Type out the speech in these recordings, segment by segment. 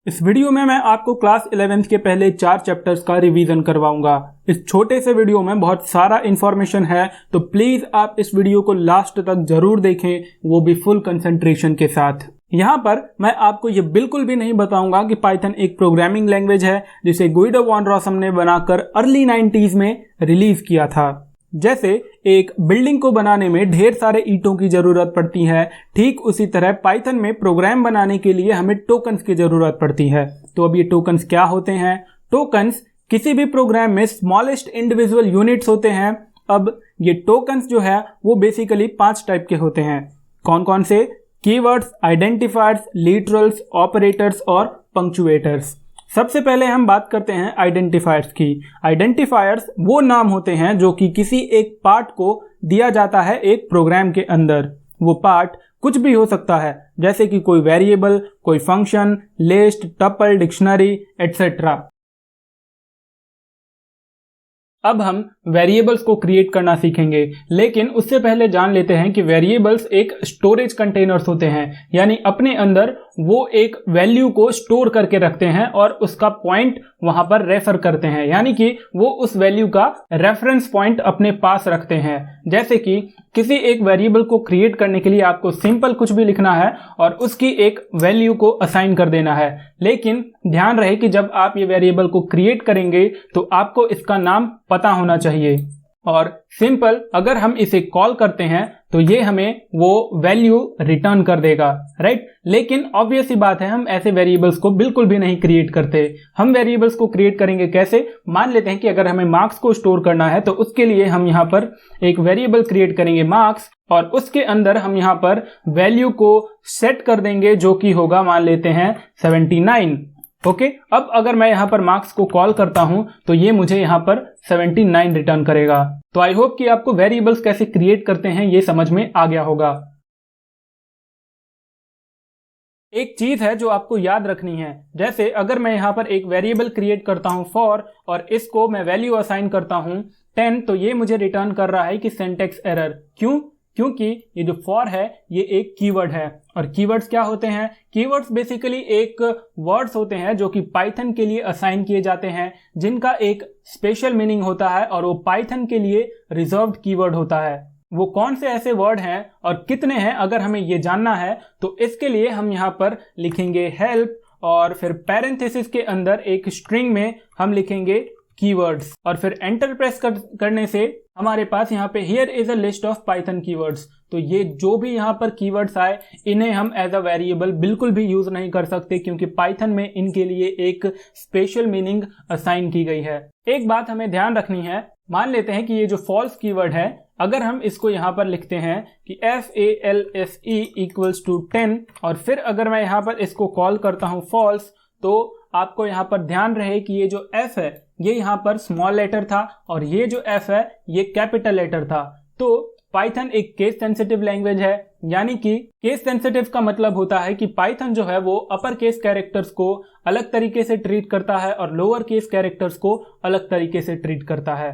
इस वीडियो में मैं आपको क्लास 11th के पहले 4 चैप्टर्स का रिवीजन करवाऊंगा। इस छोटे से वीडियो में बहुत सारा इंफॉर्मेशन है, तो प्लीज आप इस वीडियो को लास्ट तक जरूर देखें, वो भी फुल कंसंट्रेशन के साथ। यहाँ पर मैं आपको ये बिल्कुल भी नहीं बताऊंगा कि पाइथन एक प्रोग्रामिंग लैंग्वेज है जिसे गुइडो वॉन रॉसम ने बनाकर अर्ली 90s में रिलीज किया था। जैसे एक बिल्डिंग को बनाने में ढेर सारे ईंटों की जरूरत पड़ती है, ठीक उसी तरह पाइथन में प्रोग्राम बनाने के लिए हमें टोकन्स की जरूरत पड़ती है। तो अब ये टोकन्स क्या होते हैं? टोकन्स किसी भी प्रोग्राम में स्मॉलेस्ट इंडिविजुअल यूनिट्स होते हैं। अब ये टोकन्स जो है वो बेसिकली 5 टाइप के होते हैं। कौन कौन से? कीवर्ड्स, आइडेंटिफायर्स, लिटरल्स, ऑपरेटर्स और पंक्चुएटर्स। सबसे पहले हम बात करते हैं आइडेंटिफायर्स की। आइडेंटिफायर्स वो नाम होते हैं जो कि किसी एक पार्ट को दिया जाता है एक प्रोग्राम के अंदर। वो पार्ट कुछ भी हो सकता है, जैसे कि कोई वेरिएबल, कोई function, list, tuple, dictionary etcetera. अब हम वेरिएबल्स को क्रिएट करना सीखेंगे, लेकिन उससे पहले जान लेते हैं कि वेरिएबल्स एक स्टोरेज कंटेनर्स होते हैं, यानी अपने अंदर वो एक वैल्यू को स्टोर करके रखते हैं और उसका पॉइंट वहां पर रेफर करते हैं, यानी कि वो उस वैल्यू का रेफरेंस पॉइंट अपने पास रखते हैं। जैसे कि किसी एक वेरिएबल को क्रिएट करने के लिए आपको सिंपल कुछ भी लिखना है और उसकी एक वैल्यू को असाइन कर देना है, लेकिन ध्यान रहे कि जब आप ये वेरिएबल को क्रिएट करेंगे तो आपको इसका नाम पता होना चाहिए। और सिंपल अगर हम इसे कॉल करते हैं तो ये हमें वो वैल्यू रिटर्न कर देगा, राइट। लेकिन ऑब्वियस सी बात है, हम ऐसे वेरिएबल्स को बिल्कुल भी नहीं क्रिएट करते। हम वेरिएबल्स को क्रिएट करेंगे कैसे? मान लेते हैं कि अगर हमें मार्क्स को स्टोर करना है तो उसके लिए हम यहाँ पर एक वेरिएबल क्रिएट करेंगे मार्क्स, और उसके अंदर हम यहाँ पर वैल्यू को सेट कर देंगे जो कि होगा, मान लेते हैं 79। ओके, अब अगर मैं यहाँ पर मार्क्स को कॉल करता हूं तो ये मुझे यहाँ पर 79 रिटर्न करेगा। तो आई होप कि आपको वेरिएबल्स कैसे क्रिएट करते हैं ये समझ में आ गया होगा। एक चीज है जो आपको याद रखनी है, जैसे अगर मैं यहाँ पर एक वेरिएबल क्रिएट करता हूं फॉर, और इसको मैं वैल्यू असाइन करता हूं 10, तो ये मुझे रिटर्न कर रहा है कि सिंटैक्स एरर। क्यों? क्योंकि ये जो फॉर है ये एक कीवर्ड है, और कीवर्ड्स क्या होते हैं? कीवर्ड्स बेसिकली एक वर्ड्स होते हैं जो कि पाइथन के लिए असाइन किए जाते हैं, जिनका एक स्पेशल मीनिंग होता है और वो पाइथन के लिए रिजर्व्ड कीवर्ड होता है। वो कौन से ऐसे वर्ड हैं और कितने हैं, अगर हमें ये जानना है तो इसके लिए हम यहाँ पर लिखेंगे हेल्प, और फिर पैरेंथेसिस के अंदर एक स्ट्रिंग में हम लिखेंगे कीवर्ड्स, और फिर एंटर प्रेस करने से हमारे पास यहाँ पे here is a list of Python keywords. तो ये जो भी यहाँ पर कीवर्ड्स आए, इन्हें हम एज अ वेरिएबल बिल्कुल भी यूज नहीं कर सकते, क्योंकि पाइथन में इनके लिए एक स्पेशल मीनिंग असाइन की गई है। एक बात हमें ध्यान रखनी है, मान लेते हैं कि ये जो फॉल्स कीवर्ड है, अगर हम इसको यहाँ पर लिखते हैं कि FALSE इक्वल्स टू 10, और फिर अगर मैं यहाँ पर इसको कॉल करता हूँ फॉल्स, तो आपको यहाँ पर ध्यान रहे कि ये जो F है ये यहाँ पर स्मॉल लेटर था और ये जो F है ये कैपिटल लेटर था। तो पाइथन एक केस सेंसिटिव लैंग्वेज है, यानी कि केस सेंसिटिव का मतलब होता है कि पाइथन जो है वो अपर केस कैरेक्टर्स को अलग तरीके से ट्रीट करता है और लोअर केस कैरेक्टर्स को अलग तरीके से ट्रीट करता है।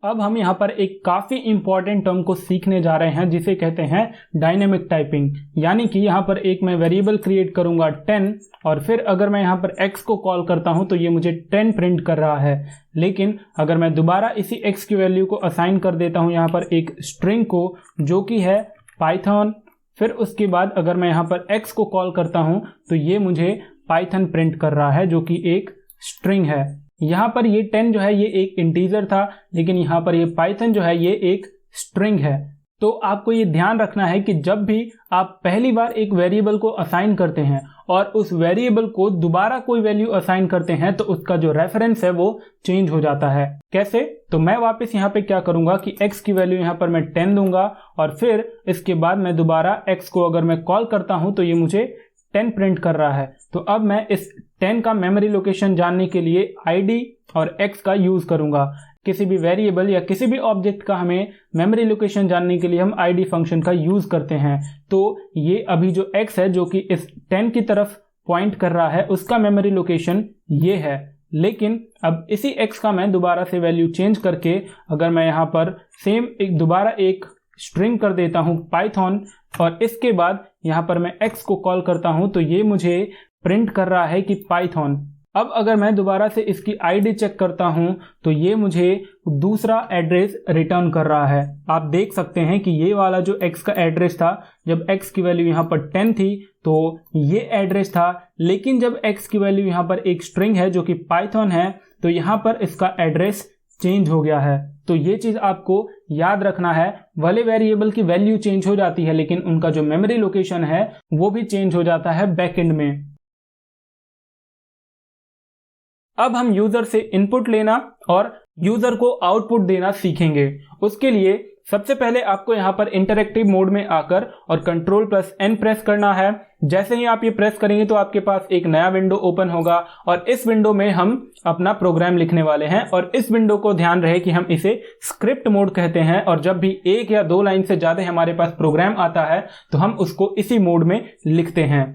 अब हम यहाँ पर एक काफी इंपॉर्टेंट टर्म को सीखने जा रहे हैं जिसे कहते हैं डायनेमिक टाइपिंग। यानी कि यहाँ पर एक मैं वेरिएबल क्रिएट करूंगा 10, और फिर अगर मैं यहाँ पर x को कॉल करता हूं तो ये मुझे 10 प्रिंट कर रहा है। लेकिन अगर मैं दोबारा इसी x की वैल्यू को असाइन कर देता हूं यहाँ पर एक स्ट्रिंग को जो कि है पाइथन, फिर उसके बाद अगर मैं यहाँ पर x को कॉल करता हूं तो ये मुझे पाइथन प्रिंट कर रहा है जो कि एक स्ट्रिंग है। यहाँ पर ये 10 जो है ये एक इंटीजर था, लेकिन यहाँ पर ये पाइथन जो है ये एक स्ट्रिंग है। तो आपको ये ध्यान रखना है कि जब भी आप पहली बार एक वेरिएबल को असाइन करते हैं और उस वेरिएबल को दोबारा कोई वैल्यू असाइन करते हैं तो उसका जो रेफरेंस है वो चेंज हो जाता है। कैसे? तो मैं वापस यहाँ पे क्या करूंगा कि x की वैल्यू यहाँ पर मैं 10 दूंगा, और फिर इसके बाद मैं दोबारा x को अगर मैं कॉल करता हूं तो ये मुझे 10 प्रिंट कर रहा है। तो अब मैं इस 10 का मेमोरी लोकेशन जानने के लिए id और x का यूज करूंगा। किसी भी वेरिएबल या किसी भी ऑब्जेक्ट का हमें मेमोरी लोकेशन जानने के लिए हम id फंक्शन का यूज करते हैं। तो ये अभी जो x है जो कि इस 10 की तरफ पॉइंट कर रहा है, उसका मेमोरी लोकेशन ये है। लेकिन अब इसी x का मैं दोबारा से वैल्यू चेंज करके अगर मैं यहाँ पर सेम दोबारा एक स्ट्रिंग कर देता हूं पाइथन, और इसके बाद यहाँ पर मैं x को कॉल करता हूँ तो ये मुझे प्रिंट कर रहा है कि पाइथन। अब अगर मैं दोबारा से इसकी आईडी चेक करता हूं तो ये मुझे दूसरा एड्रेस रिटर्न कर रहा है। आप देख सकते हैं कि ये वाला जो x का एड्रेस था, जब x की वैल्यू यहाँ पर 10 थी तो ये एड्रेस था, लेकिन जब x की वैल्यू यहाँ पर एक स्ट्रिंग है जो कि पाइथन है तो यहाँ पर इसका एड्रेस चेंज हो गया है। तो ये चीज आपको याद रखना है, भले वेरिएबल की वैल्यू चेंज हो जाती है लेकिन उनका जो मेमोरी लोकेशन है वो भी चेंज हो जाता है बैकएंड में। अब हम यूजर से इनपुट लेना और यूजर को आउटपुट देना सीखेंगे। उसके लिए सबसे पहले आपको यहाँ पर इंटरैक्टिव मोड में आकर और Ctrl+N प्रेस करना है। जैसे ही आप ये प्रेस करेंगे तो आपके पास एक नया विंडो ओपन होगा और इस विंडो में हम अपना प्रोग्राम लिखने वाले हैं। और इस विंडो को ध्यान रहे कि हम इसे स्क्रिप्ट मोड कहते हैं और जब भी एक या दो लाइन से ज्यादा हमारे पास प्रोग्राम आता है तो हम उसको इसी मोड में लिखते हैं।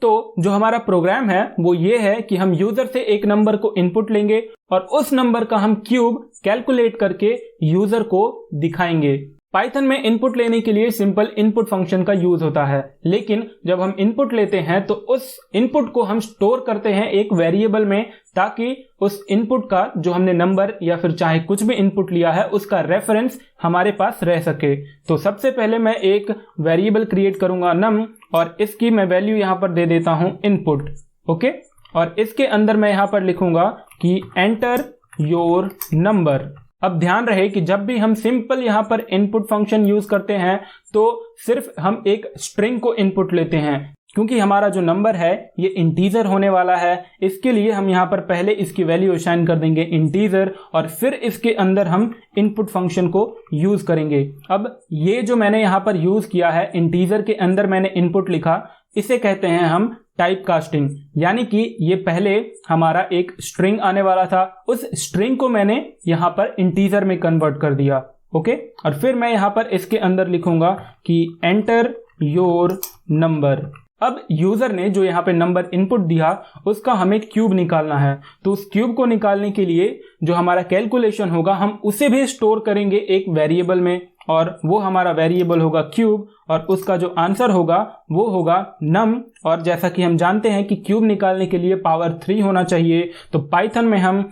तो जो हमारा प्रोग्राम है वो ये है कि हम यूजर से एक नंबर को इनपुट लेंगे और उस नंबर का हम क्यूब कैलकुलेट करके यूजर को दिखाएंगे। पाइथन में इनपुट लेने के लिए सिंपल इनपुट फंक्शन का यूज होता है, लेकिन जब हम इनपुट लेते हैं तो उस इनपुट को हम स्टोर करते हैं एक वेरिएबल में, ताकि उस इनपुट का जो हमने नंबर या फिर चाहे कुछ भी इनपुट लिया है उसका रेफरेंस हमारे पास रह सके। तो सबसे पहले मैं एक वेरिएबल क्रिएट करूंगा num और इसकी मैं वैल्यू यहां पर दे देता हूं इनपुट। ओके, और इसके अंदर मैं यहां पर लिखूंगा कि एंटर योर नंबर। अब ध्यान रहे कि जब भी हम सिंपल यहां पर इनपुट फंक्शन यूज करते हैं तो सिर्फ हम एक स्ट्रिंग को इनपुट लेते हैं, क्योंकि हमारा जो नंबर है ये इंटीजर होने वाला है। इसके लिए हम यहाँ पर पहले इसकी वैल्यू असाइन कर देंगे इंटीजर और फिर इसके अंदर हम इनपुट फंक्शन को यूज करेंगे। अब ये जो मैंने यहाँ पर यूज किया है, इंटीजर के अंदर मैंने इनपुट लिखा, इसे कहते हैं हम टाइप कास्टिंग। यानी कि ये पहले हमारा एक स्ट्रिंग आने वाला था, उस स्ट्रिंग को मैंने यहाँ पर इंटीजर में कन्वर्ट कर दिया। ओके, और फिर मैं यहाँ पर इसके अंदर लिखूंगा कि एंटर योर नंबर। अब यूजर ने जो यहाँ पे नंबर इनपुट दिया उसका हमें क्यूब निकालना है, तो उस क्यूब को निकालने के लिए जो हमारा कैलकुलेशन होगा हम उसे भी स्टोर करेंगे एक वेरिएबल में, और वो हमारा वेरिएबल होगा क्यूब और उसका जो आंसर होगा वो होगा नम। और जैसा कि हम जानते हैं कि क्यूब निकालने के लिए पावर 3 होना चाहिए, तो पाइथन में हम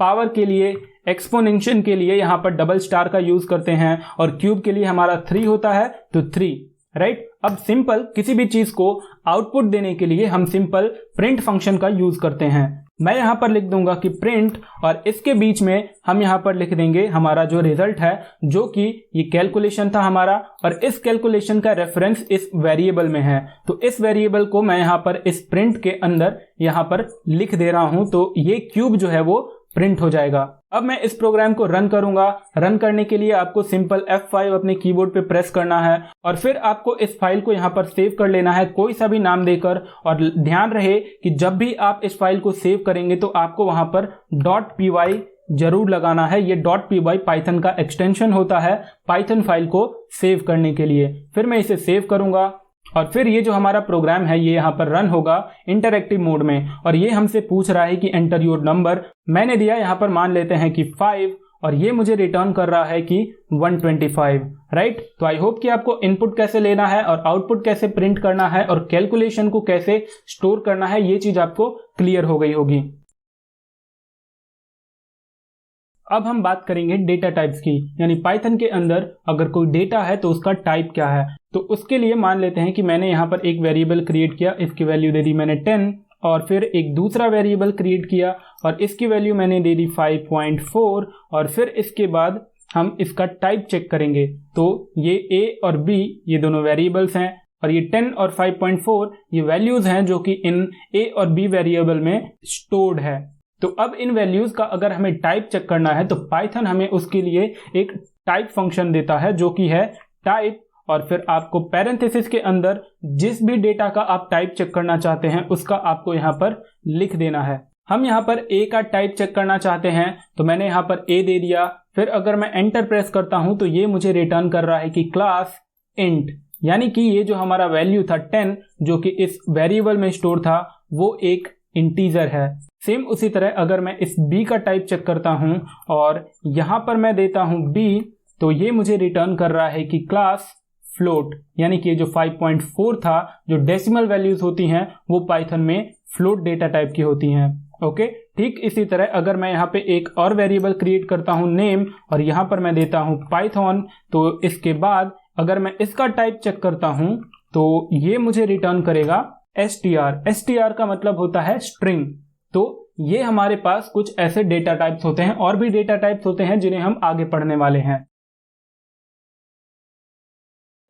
पावर के लिए एक्सपोनेंशियल के लिए यहाँ पर डबल स्टार का यूज करते हैं और क्यूब के लिए हमारा 3 होता है तो 3, राइट। अब सिंपल किसी भी चीज को आउटपुट देने के लिए हम सिंपल प्रिंट फंक्शन का यूज करते हैं। मैं यहां पर लिख दूंगा कि प्रिंट और इसके बीच में हम यहां पर लिख देंगे हमारा जो रिजल्ट है, जो कि ये कैलकुलेशन था हमारा, और इस कैलकुलेशन का रेफरेंस इस वेरिएबल में है। तो इस वेरिएबल को मैं यहां पर इस प्रिंट के अंदर यहां पर लिख दे रहा हूं, तो ये क्यूब जो है वो प्रिंट हो जाएगा। अब मैं इस प्रोग्राम को रन करूंगा। रन करने के लिए आपको सिंपल F5 अपने कीबोर्ड पे प्रेस करना है और फिर आपको इस फाइल को यहाँ पर सेव कर लेना है, कोई सा भी नाम देकर। और ध्यान रहे कि जब भी आप इस फाइल को सेव करेंगे तो आपको वहां पर .py जरूर लगाना है। ये .py पाइथन का एक्सटेंशन होता है पाइथन फाइल को सेव करने के लिए। फिर मैं इसे सेव करूंगा और फिर ये जो हमारा प्रोग्राम है ये यहाँ पर रन होगा इंटरैक्टिव मोड में, और ये हमसे पूछ रहा है कि एंटर योर नंबर। मैंने दिया यहाँ पर, मान लेते हैं कि 5, और ये मुझे रिटर्न कर रहा है कि 125, राइट। तो आई होप कि आपको इनपुट कैसे लेना है और आउटपुट कैसे प्रिंट करना है और कैलकुलेशन को कैसे स्टोर करना है ये चीज आपको क्लियर हो गई होगी। अब हम बात करेंगे डेटा टाइप्स की, यानी पाइथन के अंदर अगर कोई डेटा है तो उसका टाइप क्या है। तो उसके लिए मान लेते हैं कि मैंने यहाँ पर एक वेरिएबल क्रिएट किया, इसकी वैल्यू दे दी मैंने 10, और फिर एक दूसरा वेरिएबल क्रिएट किया और इसकी वैल्यू मैंने दे दी 5.4, और फिर इसके बाद हम इसका टाइप चेक करेंगे। तो ये a और b ये दोनों वेरिएबल्स हैं और ये 10 और 5.4 ये वैल्यूज हैं जो कि इन a और b वेरिएबल में स्टोर्ड है। तो अब इन वैल्यूज का अगर हमें टाइप चेक करना है तो पाइथन हमें उसके लिए एक टाइप फंक्शन देता है जो कि है टाइप, और फिर आपको पैरेंथेसिस के अंदर जिस भी डेटा का आप टाइप चेक करना चाहते हैं उसका आपको यहाँ पर लिख देना है। हम यहाँ पर a का टाइप चेक करना चाहते हैं तो मैंने यहाँ पर a दे दिया। फिर अगर मैं एंटर प्रेस करता हूं तो ये मुझे रिटर्न कर रहा है कि क्लास इंट, यानी कि ये जो हमारा वैल्यू था 10 जो कि इस वेरिएबल में स्टोर था वो एक इंटीजर है। सेम उसी तरह अगर मैं इस b का टाइप चेक करता हूं और यहां पर मैं देता हूं b, तो ये मुझे रिटर्न कर रहा है कि क्लास फ्लोट, यानी कि जो 5.4 था, जो डेसिमल वैल्यूज होती हैं वो पाइथन में फ्लोट डेटा टाइप की होती हैं। ओके, ठीक इसी तरह अगर मैं यहाँ पे एक और वेरिएबल क्रिएट करता हूँ नेम, और यहाँ पर मैं देता हूँ पाइथन, तो इसके बाद अगर मैं इसका टाइप चेक करता हूँ तो ये मुझे रिटर्न करेगा str। str का मतलब होता है स्ट्रिंग। तो ये हमारे पास कुछ ऐसे डेटा टाइप्स होते हैं, और भी डेटा टाइप्स होते हैं जिन्हें हम आगे पढ़ने वाले हैं।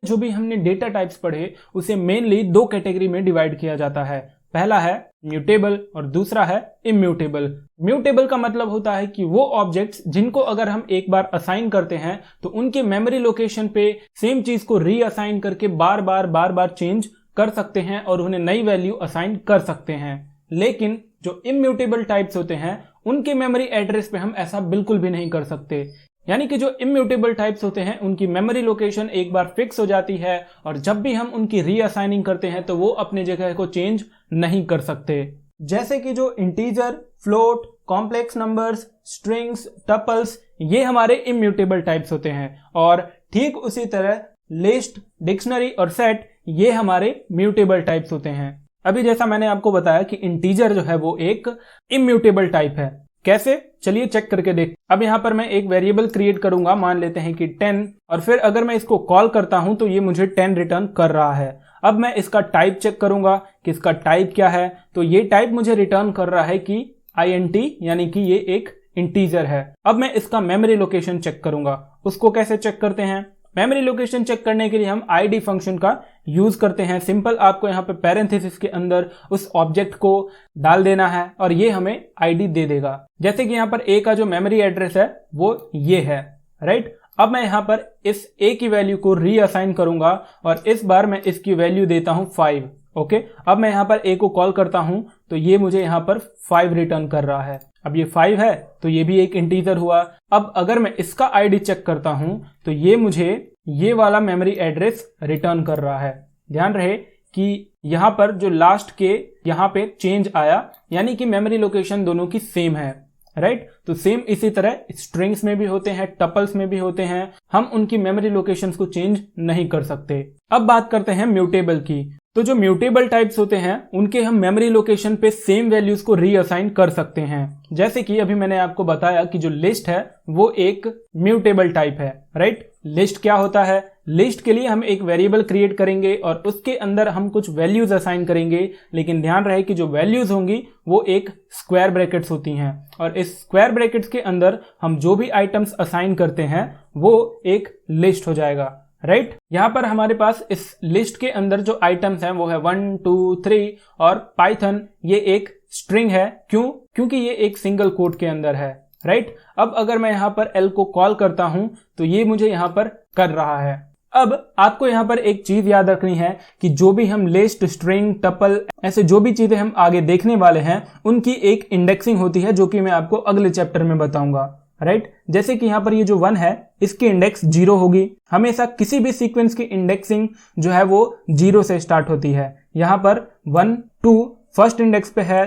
जो भी हमने डेटा टाइप्स पढ़े उसे मेनली दो कैटेगरी में डिवाइड किया जाता है। पहला है म्यूटेबल और दूसरा है इम्यूटेबल। म्यूटेबल का मतलब होता है कि वो ऑब्जेक्ट्स जिनको अगर हम एक बार असाइन करते हैं तो उनके मेमोरी लोकेशन पे सेम चीज को रीअसाइन करके बार बार चेंज कर सकते हैं और उन्हें नई वैल्यू असाइन कर सकते हैं। लेकिन जो इम्यूटेबल टाइप्स होते हैं उनके मेमोरी एड्रेस पे हम ऐसा बिल्कुल भी नहीं कर सकते। यानी कि जो इम्यूटेबल टाइप्स होते हैं उनकी मेमोरी लोकेशन एक बार फिक्स हो जाती है और जब भी हम उनकी रीअसाइनिंग करते हैं तो वो अपने जगह को चेंज नहीं कर सकते। जैसे कि जो integer, float, complex numbers, strings, tuples, ये हमारे इम्यूटेबल टाइप्स होते हैं। और ठीक उसी तरह लिस्ट, डिक्शनरी और सेट ये हमारे म्यूटेबल टाइप्स होते हैं। अभी जैसा मैंने आपको बताया कि इंटीजर जो है वो एक इम्यूटेबल टाइप है। कैसे, चलिए चेक करके देख। अब यहाँ पर मैं एक वेरिएबल क्रिएट करूंगा, मान लेते हैं कि 10, और फिर अगर मैं इसको कॉल करता हूं तो ये मुझे 10 रिटर्न कर रहा है। अब मैं इसका टाइप चेक करूंगा कि इसका टाइप क्या है, तो ये टाइप मुझे रिटर्न कर रहा है कि int, यानी कि ये एक इंटीजर है। अब मैं इसका मेमोरी लोकेशन चेक करूंगा। उसको कैसे चेक करते हैं? मेमोरी लोकेशन चेक करने के लिए हम id फंक्शन का यूज करते हैं। सिंपल आपको यहाँ पे पैरेंथेसिस के अंदर उस ऑब्जेक्ट को डाल देना है और ये हमें id दे देगा। जैसे कि यहाँ पर a का जो मेमोरी एड्रेस है वो ये है, राइट। अब मैं यहाँ पर इस a की वैल्यू को रीअसाइन करूंगा और इस बार मैं इसकी वैल्यू देता हूँ 5। ओके, अब मैं यहाँ पर a को कॉल करता हूँ तो ये मुझे यहाँ पर 5 रिटर्न कर रहा है। अब ये 5 है तो ये भी एक इंटीजर हुआ। अब अगर मैं इसका id चेक करता हूं तो ये मुझे ये वाला मेमोरी एड्रेस रिटर्न कर रहा है। ध्यान रहे कि यहां पर जो लास्ट के यहां पे चेंज आया, यानी कि मेमोरी लोकेशन दोनों की सेम है, राइट। तो सेम इसी तरह स्ट्रिंग्स में भी होते हैं, टपल्स में भी होते हैं, हम उनकी मेमोरी लोकेशंस को चेंज नहीं कर सकते। अब बात करते हैं म्यूटेबल की। तो जो म्यूटेबल टाइप्स होते हैं उनके हम मेमोरी लोकेशन पे सेम वैल्यूज को रीअसाइन कर सकते हैं। जैसे कि अभी मैंने आपको बताया कि जो लिस्ट है वो एक म्यूटेबल टाइप है, राइट। लिस्ट क्या होता है? लिस्ट के लिए हम एक वेरिएबल क्रिएट करेंगे और उसके अंदर हम कुछ वैल्यूज असाइन करेंगे, लेकिन ध्यान रहे कि जो वैल्यूज होंगी वो एक स्क्वायर ब्रैकेट्स होती हैं और इस स्क्वायर ब्रैकेट्स के अंदर हम जो भी आइटम्स असाइन करते हैं वो एक लिस्ट हो जाएगा, राइट। यहां पर हमारे पास इस लिस्ट के अंदर जो आइटम्स हैं वो है 1, 2, 3 और पाइथन ये एक स्ट्रिंग है। क्यों? क्योंकि ये एक सिंगल कोट के अंदर है, राइट। अब अगर मैं यहां पर l को कॉल करता हूं तो ये मुझे यहां पर कर रहा है। अब आपको यहां पर एक चीज याद रखनी है कि जो भी हम लिस्ट, स्ट्रिंग, टपल, ऐसे जो भी चीजें हम आगे देखने वाले हैं उनकी एक इंडेक्सिंग होती है जो कि मैं आपको अगले चैप्टर में बताऊंगा, राइट। जैसे कि यहाँ पर ये जो 1 है इसकी इंडेक्स 0 होगी। हमेशा किसी भी सीक्वेंस की इंडेक्सिंग जो है वो 0 से स्टार्ट होती है। यहाँ पर 1, 2 फर्स्ट इंडेक्स पे है,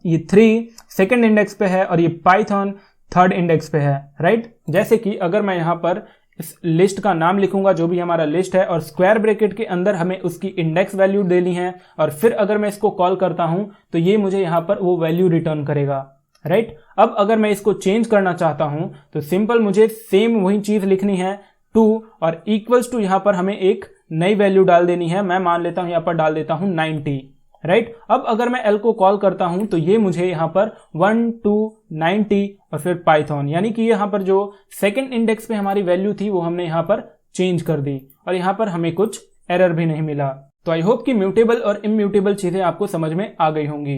ये 3 सेकंड इंडेक्स पे है और ये पाइथन थर्ड इंडेक्स पे है, राइट। जैसे कि अगर मैं यहाँ पर इस लिस्ट का नाम लिखूंगा जो भी हमारा लिस्ट है और स्क्वायर ब्रैकेट के अंदर हमें उसकी इंडेक्स वैल्यू देनी है और फिर अगर मैं इसको कॉल करता हूं तो ये मुझे यहाँ पर वो वैल्यू रिटर्न करेगा, राइट। अब अगर मैं इसको चेंज करना चाहता हूं तो सिंपल मुझे सेम वही चीज लिखनी है 2 और इक्वल्स टू यहाँ पर हमें एक नई वैल्यू डाल देनी है। मैं मान लेता हूं यहाँ पर डाल देता हूं 90, राइट। अब अगर मैं l को कॉल करता हूं तो ये मुझे यहाँ पर 1, 2, 90 और फिर पाइथन, यानी कि यहाँ पर जो सेकंड इंडेक्स पे हमारी वैल्यू थी वो हमने यहाँ पर चेंज कर दी और यहाँ पर हमें कुछ एरर भी नहीं मिला। तो आई होप कि म्यूटेबल और इम्यूटेबल चीजें आपको समझ में आ गई होंगी।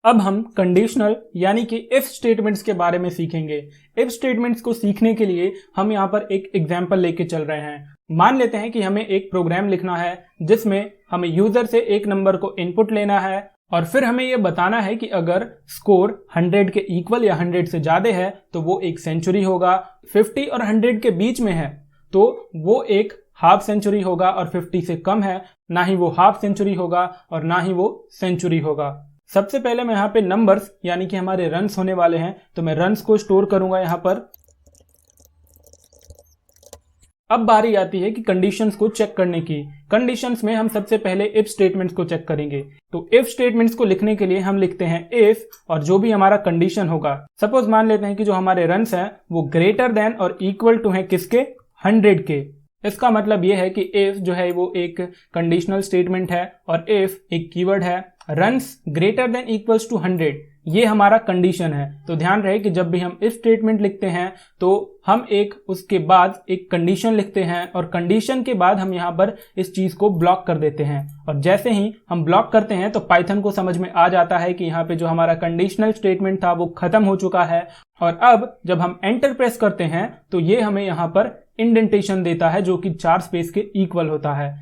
अब हम कंडीशनल यानी कि इफ स्टेटमेंट्स के बारे में सीखेंगे। इफ स्टेटमेंट्स को सीखने के लिए हम यहाँ पर एक एग्जाम्पल लेके चल रहे हैं। मान लेते हैं कि हमें एक प्रोग्राम लिखना है जिसमें हमें यूजर से एक नंबर को इनपुट लेना है और फिर हमें यह बताना है कि अगर स्कोर 100 के इक्वल या 100 से ज्यादा है तो वो एक सेंचुरी होगा, 50 और 100 के बीच में है तो वो एक हाफ सेंचुरी होगा और 50 से कम है ना ही वो हाफ सेंचुरी होगा और ना ही वो सेंचुरी होगा। सबसे पहले मैं यहाँ पे नंबर्स यानी कि हमारे रन्स होने वाले हैं तो मैं रन्स को स्टोर करूंगा यहाँ पर। अब बारी आती है कि कंडीशंस को चेक करने की। कंडीशंस में हम सबसे पहले इफ स्टेटमेंट्स को चेक करेंगे। तो इफ स्टेटमेंट्स को लिखने के लिए हम लिखते हैं इफ और जो भी हमारा कंडीशन होगा, सपोज मान लेते हैं कि जो हमारे रन्स हैं वो ग्रेटर देन और इक्वल टू है किसके, 100 के। इसका मतलब ये है कि इफ जो है वो एक कंडीशनल स्टेटमेंट है और इफ एक कीवर्ड है, runs greater than equals to 100 ये हमारा कंडीशन है। तो ध्यान रहे कि जब भी हम इफ स्टेटमेंट लिखते हैं तो हम एक उसके बाद एक कंडीशन लिखते हैं और कंडीशन के बाद हम यहाँ पर इस चीज को ब्लॉक कर देते हैं। और जैसे ही हम ब्लॉक करते हैं तो पाइथन को समझ में आ जाता है कि यहाँ पे जो हमारा कंडीशनल स्टेटमेंट था वो खत्म हो चुका है। और अब जब हम एंटर प्रेस करते हैं तो ये हमें यहाँ पर इंडेंटेशन देता है जो कि 4 स्पेस के इक्वल होता है।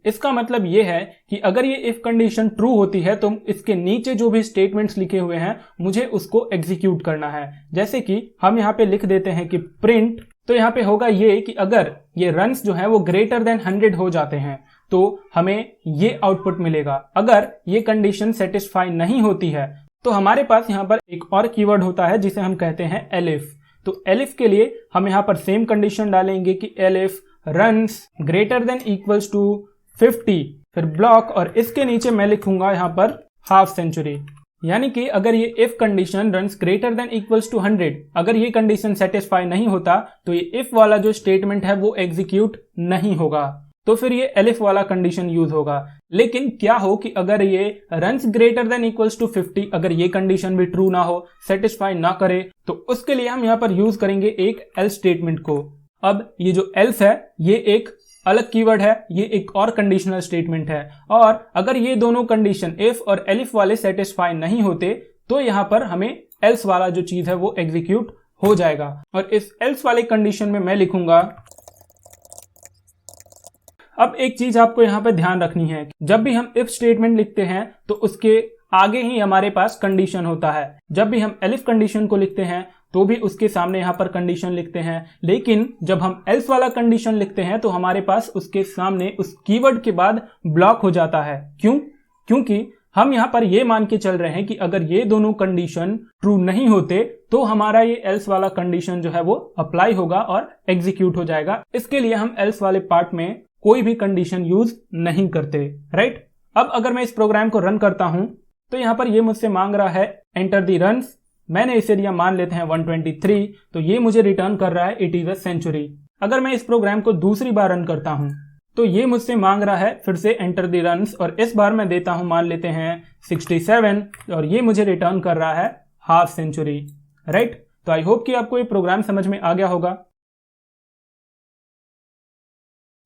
इसका मतलब ये है कि अगर ये इफ कंडीशन ट्रू होती है तो इसके नीचे जो भी स्टेटमेंट्स लिखे हुए हैं मुझे उसको एग्जीक्यूट करना है। जैसे कि हम यहाँ पे लिख देते हैं कि प्रिंट, तो यहाँ पे होगा ये कि अगर ये रन्स जो है वो ग्रेटर देन 100 हो जाते हैं तो हमें ये आउटपुट मिलेगा। अगर ये कंडीशन सेटिस्फाई नहीं होती है तो हमारे पास यहाँ पर एक और कीवर्ड होता है जिसे हम कहते हैं एलिफ। तो एलिफ के लिए हम यहाँ पर सेम कंडीशन डालेंगे कि elif runs greater than equals to 50, फिर ब्लॉक, और इसके नीचे मैं लिखूंगा यहाँ पर हाफ सेंचुरी। यानी कि अगर ये if condition runs greater than equals to 100, अगर ये कंडीशन सेटिस्फाई नहीं होता तो ये इफ वाला जो स्टेटमेंट है वो एग्जीक्यूट नहीं होगा, तो फिर ये एलिफ वाला कंडीशन यूज होगा। लेकिन क्या हो कि अगर ये runs greater than equals to 50, अगर ये कंडीशन भी ट्रू ना हो, सेटिस्फाई ना करे, तो उसके लिए हम यहाँ पर यूज करेंगे एक एल्स स्टेटमेंट को। अब ये जो एल्स है ये एक अलग कीवर्ड है, ये एक और कंडीशनल स्टेटमेंट है। और अगर ये दोनों कंडीशन इफ और एलिफ वाले सेटिस्फाई नहीं होते तो यहाँ पर हमें एल्स वाला जो चीज है वो एग्जीक्यूट हो जाएगा। और इस एल्स वाले कंडीशन में मैं लिखूंगा, अब एक चीज आपको यहाँ पे ध्यान रखनी है, जब भी हम इफ स्टेटमेंट लिखते हैं तो उसके आगे ही हमारे पास कंडीशन होता है। जब भी हम एलिफ कंडीशन को लिखते हैं तो भी उसके सामने यहाँ पर कंडीशन लिखते हैं, लेकिन जब हम एल्स वाला कंडीशन लिखते हैं तो हमारे पास उसके सामने उस कीवर्ड के बाद ब्लॉक हो जाता है। क्यों? क्योंकि हम यहाँ पर ये मान के चल रहे हैं कि अगर ये दोनों कंडीशन ट्रू नहीं होते तो हमारा ये एल्स वाला कंडीशन जो है वो अप्लाई होगा और एग्जीक्यूट हो जाएगा। इसके लिए हम एल्स वाले पार्ट में कोई भी कंडीशन यूज नहीं करते, राइट। अब अगर मैं इस प्रोग्राम को रन करता हूं तो यहाँ पर ये मुझसे मांग रहा है एंटर दी रन्स। मैंने इसे दिया मान लेते हैं 123, तो ये मुझे रिटर्न कर रहा है इट इज अ सेंचुरी। अगर मैं इस प्रोग्राम को दूसरी बार रन करता हूं तो ये मुझसे मांग रहा है फिर से एंटर दी रन्स, और इस बार मैं देता हूं मान लेते हैं 67, और ये मुझे रिटर्न कर रहा है हाफ सेंचुरी, राइट। तो आई होप कि आपको ये प्रोग्राम समझ में आ गया होगा।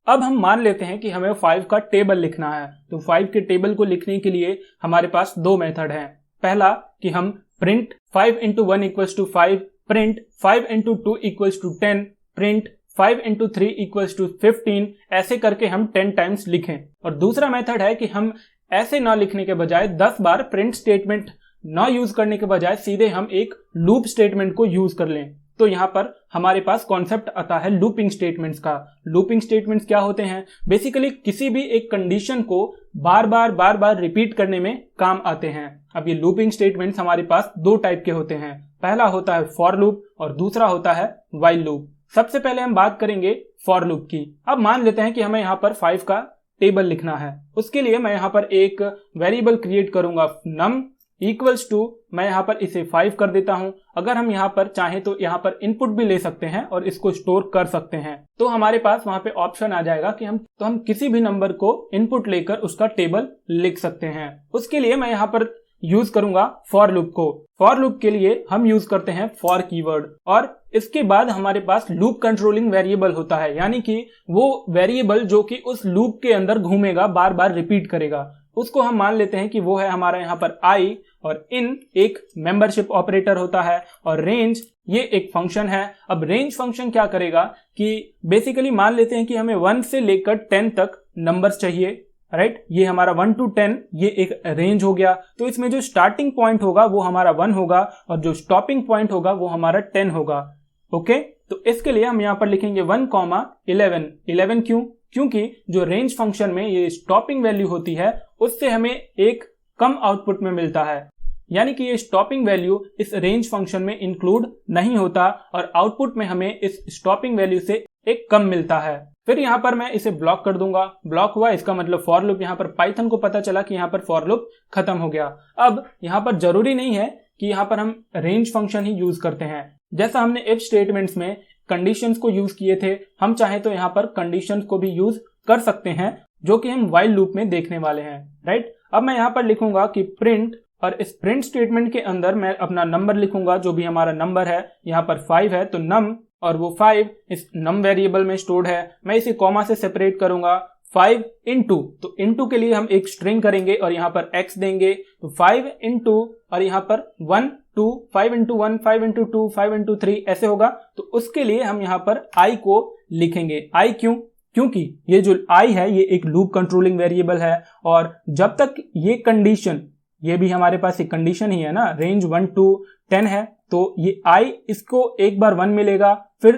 अब हम मान लेते हैं कि हमें 5 का टेबल लिखना है। तो 5 के टेबल को लिखने के लिए हमारे पास 2 मेथड हैं। पहला कि हम print 5 into 1 equals to 5, print 5 into 2 equals to 10, print 5 into 3 equals to 15, ऐसे करके हम 10 टाइम्स लिखें। और दूसरा मेथड है कि हम ऐसे ना लिखने के बजाय 10 बार प्रिंट स्टेटमेंट ना यूज करने के बजाय सीधे हम एक लूप स्टेटमेंट को यूज कर लें। तो यहाँ पर हमारे पास कॉन्सेप्ट आता है लूपिंग स्टेटमेंट्स का। लूपिंग स्टेटमेंट्स क्या होते हैं? बेसिकली किसी भी एक कंडीशन को बार बार रिपीट करने में काम आते हैं। अब ये लूपिंग स्टेटमेंट्स हमारे पास 2 टाइप के होते हैं। पहला होता है फॉर लूप और दूसरा होता है व्हाइल लूप। सबसे पहले हम बात करेंगे फॉर लूप की। अब मान लेते हैं कि हमें यहाँ पर 5 का टेबल लिखना है। उसके लिए मैं यहाँ पर एक वेरिएबल क्रिएट करूंगा num इक्वल्स टू, मैं यहाँ पर इसे 5 कर देता हूं। अगर हम यहाँ पर चाहें तो यहाँ पर इनपुट भी ले सकते हैं और इसको स्टोर कर सकते हैं। तो हमारे पास वहां पे ऑप्शन आ जाएगा कि हम किसी भी नंबर को इनपुट लेकर उसका टेबल लिख सकते हैं। उसके लिए मैं यहाँ पर यूज करूंगा फॉर लूप को। फॉर लूप के लिए हम यूज करते हैं फॉर कीवर्ड, और इसके बाद हमारे पास लूप कंट्रोलिंग वेरिएबल होता है, यानी कि वो वेरिएबल जो कि उस लूप के अंदर घूमेगा, बार बार रिपीट करेगा, उसको हम मान लेते हैं कि वो है हमारा यहाँ पर आई, और इन एक मेंबरशिप ऑपरेटर होता है, और रेंज ये एक फंक्शन है। अब रेंज फंक्शन क्या करेगा कि बेसिकली मान लेते हैं कि हमें 1 से लेकर 10 तक नंबर्स चाहिए, राइट। ये हमारा 1 to 10 ये एक रेंज हो गया। तो इसमें जो स्टार्टिंग पॉइंट होगा वो हमारा 1 होगा और जो स्टॉपिंग पॉइंट होगा वो हमारा 10 होगा। ओके, तो इसके लिए हम यहाँ पर लिखेंगे 1,11। 11 क्यों? क्योंकि जो रेंज फंक्शन में ये स्टॉपिंग वैल्यू होती है उससे हमें एक कम आउटपुट में मिलता है। यानी कि ये स्टॉपिंग वैल्यू इस रेंज फंक्शन में इंक्लूड नहीं होता और आउटपुट में हमें इस स्टॉपिंग वैल्यू से एक कम मिलता है। फिर यहाँ पर मैं इसे ब्लॉक कर दूंगा। ब्लॉक हुआ, इसका मतलब फॉर लूप, यहाँ पर पाइथन को पता चला कि यहाँ पर फॉर लूप खत्म हो गया। अब यहाँ पर जरूरी नहीं है कि यहाँ पर हम रेंज फंक्शन ही यूज करते हैं। जैसा हमने इफ स्टेटमेंट्स में कंडीशंस को यूज किए थे, हम चाहे तो यहाँ पर कंडीशंस को भी यूज कर सकते हैं, जो कि हम व्हाइल लूप में देखने वाले हैं, राइट। अब मैं यहाँ पर लिखूंगा कि प्रिंट, और इस प्रिंट स्टेटमेंट के अंदर मैं अपना नंबर लिखूंगा, जो भी हमारा नंबर है। यहाँ पर 5 है तो नम, और वो 5 इस नम वेरिएबल में स्टोर्ड है। मैं इसे कॉमा से सेपरेट करूंगा। 5 इंटू, तो इंटू के लिए हम एक स्ट्रिंग करेंगे और यहाँ पर x देंगे, तो 5 इंटू, और यहाँ पर 1 2, 5 इंटू 1, 5 इंटू 2, 5 इंटू 3 ऐसे होगा। तो उसके लिए हम यहाँ पर i को लिखेंगे। i क्यों? क्योंकि ये जो i है ये एक लूप कंट्रोलिंग वेरिएबल है, और जब तक ये कंडीशन, ये भी हमारे पास एक कंडीशन ही है ना, रेंज 1 to 10 है, तो ये i इसको एक बार 1 मिलेगा, फिर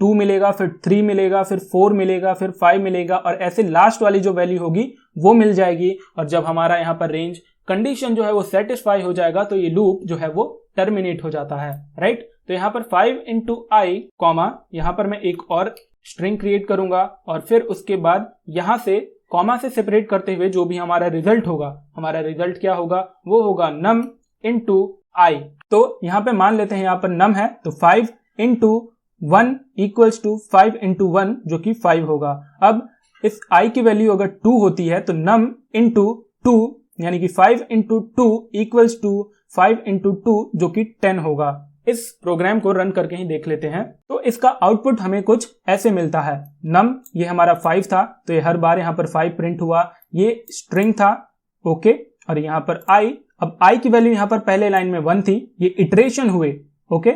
2 मिलेगा, फिर 3 मिलेगा, फिर 4 मिलेगा, फिर 5 मिलेगा, और ऐसे लास्ट वाली जो वैल्यू होगी वो मिल जाएगी। और जब हमारा यहाँ पर रेंज कंडीशन जो है वो सेटिस्फाई हो जाएगा तो ये लूप जो है वो टर्मिनेट हो जाता है, राइट। तो यहाँ पर 5 इंटू आई कॉमा, यहाँ पर मैं एक और स्ट्रिंग क्रिएट करूंगा, और फिर उसके बाद यहाँ से कॉमा से सेपरेट करते हुए जो भी हमारा रिजल्ट होगा, हमारा रिजल्ट क्या होगा, वो होगा num इंटू आई। तो यहाँ पे मान लेते हैं यहाँ पर num है, तो 5 इंटू 1 इक्वल्स टू 5 इंटू 1 जो कि 5 होगा। अब इस i की वैल्यू अगर 2 होती है तो num इंटू 2 यानी कि 5 इंटू 2 इक्वल्स टू 5 इंटू 2 जो कि 10 होगा। इस प्रोग्राम को रन करके ही देख लेते हैं। तो इसका आउटपुट हमें कुछ ऐसे मिलता है। num ये हमारा 5 था, तो ये हर बार यहाँ पर 5 प्रिंट हुआ, ये स्ट्रिंग था, ओके। और यहाँ पर i, अब i की वैल्यू यहाँ पर पहले लाइन में 1 थी, ये इटरेशन हुए, ओके,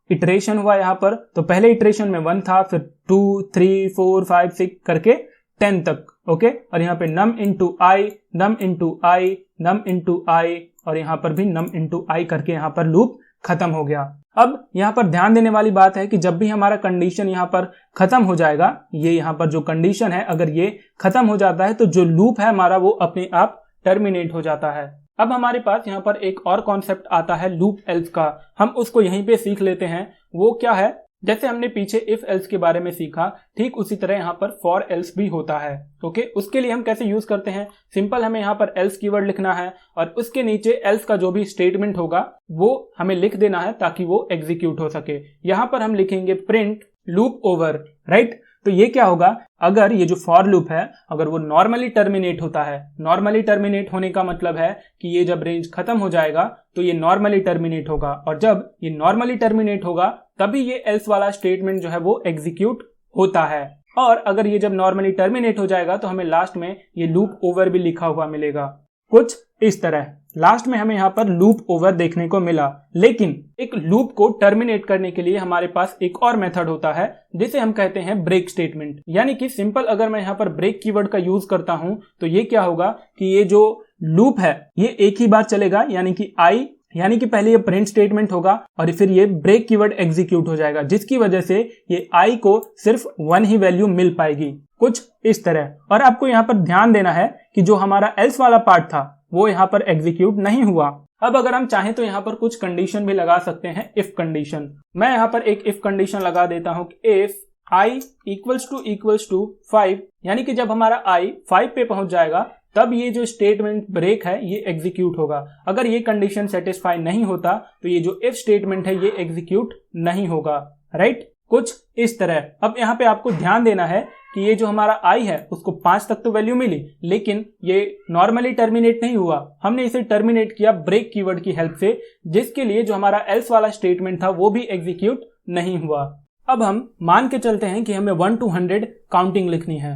इटरेशन हुआ यहाँ पर। तो पहले इटरेशन में 1 था, फिर 2 3 4 5 6 करके 10 तक, ओके। और यहाँ पे num इंटू आई, num इंटू आई, num इंटू आई, और यहाँ पर भी num इंटू आई करके यहाँ पर लूप खत्म हो गया। अब यहाँ पर ध्यान देने वाली बात है कि जब भी हमारा कंडीशन यहाँ पर खत्म हो जाएगा, ये यहाँ पर जो कंडीशन है अगर ये खत्म हो जाता है तो जो लूप है हमारा वो अपने आप टर्मिनेट हो जाता है। अब हमारे पास यहाँ पर एक और कॉन्सेप्ट आता है लूप एल्स का, हम उसको यहीं पे सीख लेते हैं। वो क्या है, जैसे हमने पीछे इफ एल्स के बारे में सीखा, ठीक उसी तरह यहाँ पर फॉर एल्स भी होता है, ओके। उसके लिए हम कैसे यूज करते हैं, सिंपल हमें यहाँ पर एल्स कीवर्ड लिखना है और उसके नीचे एल्स का जो भी स्टेटमेंट होगा वो हमें लिख देना है ताकि वो एग्जीक्यूट हो सके। यहाँ पर हम लिखेंगे प्रिंट लूप ओवर, राइट। तो ये क्या होगा, अगर ये जो फॉर लूप है अगर वो नॉर्मली टर्मिनेट होता है, नॉर्मली टर्मिनेट होने का मतलब है कि ये जब रेंज खत्म हो जाएगा तो ये नॉर्मली टर्मिनेट होगा, और जब ये नॉर्मली टर्मिनेट होगा तभी ये एल्स वाला स्टेटमेंट जो है वो एग्जीक्यूट होता है। और अगर ये जब नॉर्मली टर्मिनेट हो जाएगा तो हमें लास्ट में ये लूप ओवर भी लिखा हुआ मिलेगा, कुछ इस तरह। लास्ट में हमें यहाँ पर लूप ओवर देखने को मिला। लेकिन एक लूप को टर्मिनेट करने के लिए हमारे पास एक और मेथड होता है जिसे हम कहते हैं ब्रेक स्टेटमेंट। यानी कि सिंपल अगर मैं यहाँ पर ब्रेक कीवर्ड का यूज करता हूं तो ये क्या होगा कि ये जो लूप है ये एक ही बार चलेगा, यानी कि आई, यानी कि पहले ये प्रिंट स्टेटमेंट होगा और फिर ये ब्रेक कीवर्ड एग्जीक्यूट हो जाएगा, जिसकी वजह से ये आई को सिर्फ 1 ही वैल्यू मिल पाएगी, कुछ इस तरह। और आपको यहाँ पर ध्यान देना है कि जो हमारा एल्स वाला पार्ट था वो यहाँ पर एग्जीक्यूट नहीं हुआ। अब अगर हम चाहें तो यहाँ पर कुछ कंडीशन भी लगा सकते हैं, इफ कंडीशन। मैं यहाँ पर एक इफ कंडीशन लगा देता हूँ कि इफ i इक्वल्स टू 5, यानी कि जब हमारा i 5 पे पहुंच जाएगा तब ये जो स्टेटमेंट ब्रेक है ये एग्जीक्यूट होगा। अगर ये कंडीशन सेटिस्फाई नहीं होता तो ये जो इफ स्टेटमेंट है ये एग्जीक्यूट नहीं होगा, राइट, कुछ इस तरह। अब यहाँ पे आपको ध्यान देना है कि ये जो हमारा i है उसको 5 तक तो वैल्यू मिली, लेकिन ये नॉर्मली टर्मिनेट नहीं हुआ, हमने इसे टर्मिनेट किया ब्रेक कीवर्ड की हेल्प से, जिसके लिए जो हमारा एल्स वाला स्टेटमेंट था वो भी एग्जीक्यूट नहीं हुआ। अब हम मान के चलते हैं कि हमें 1 to 100 काउंटिंग लिखनी है।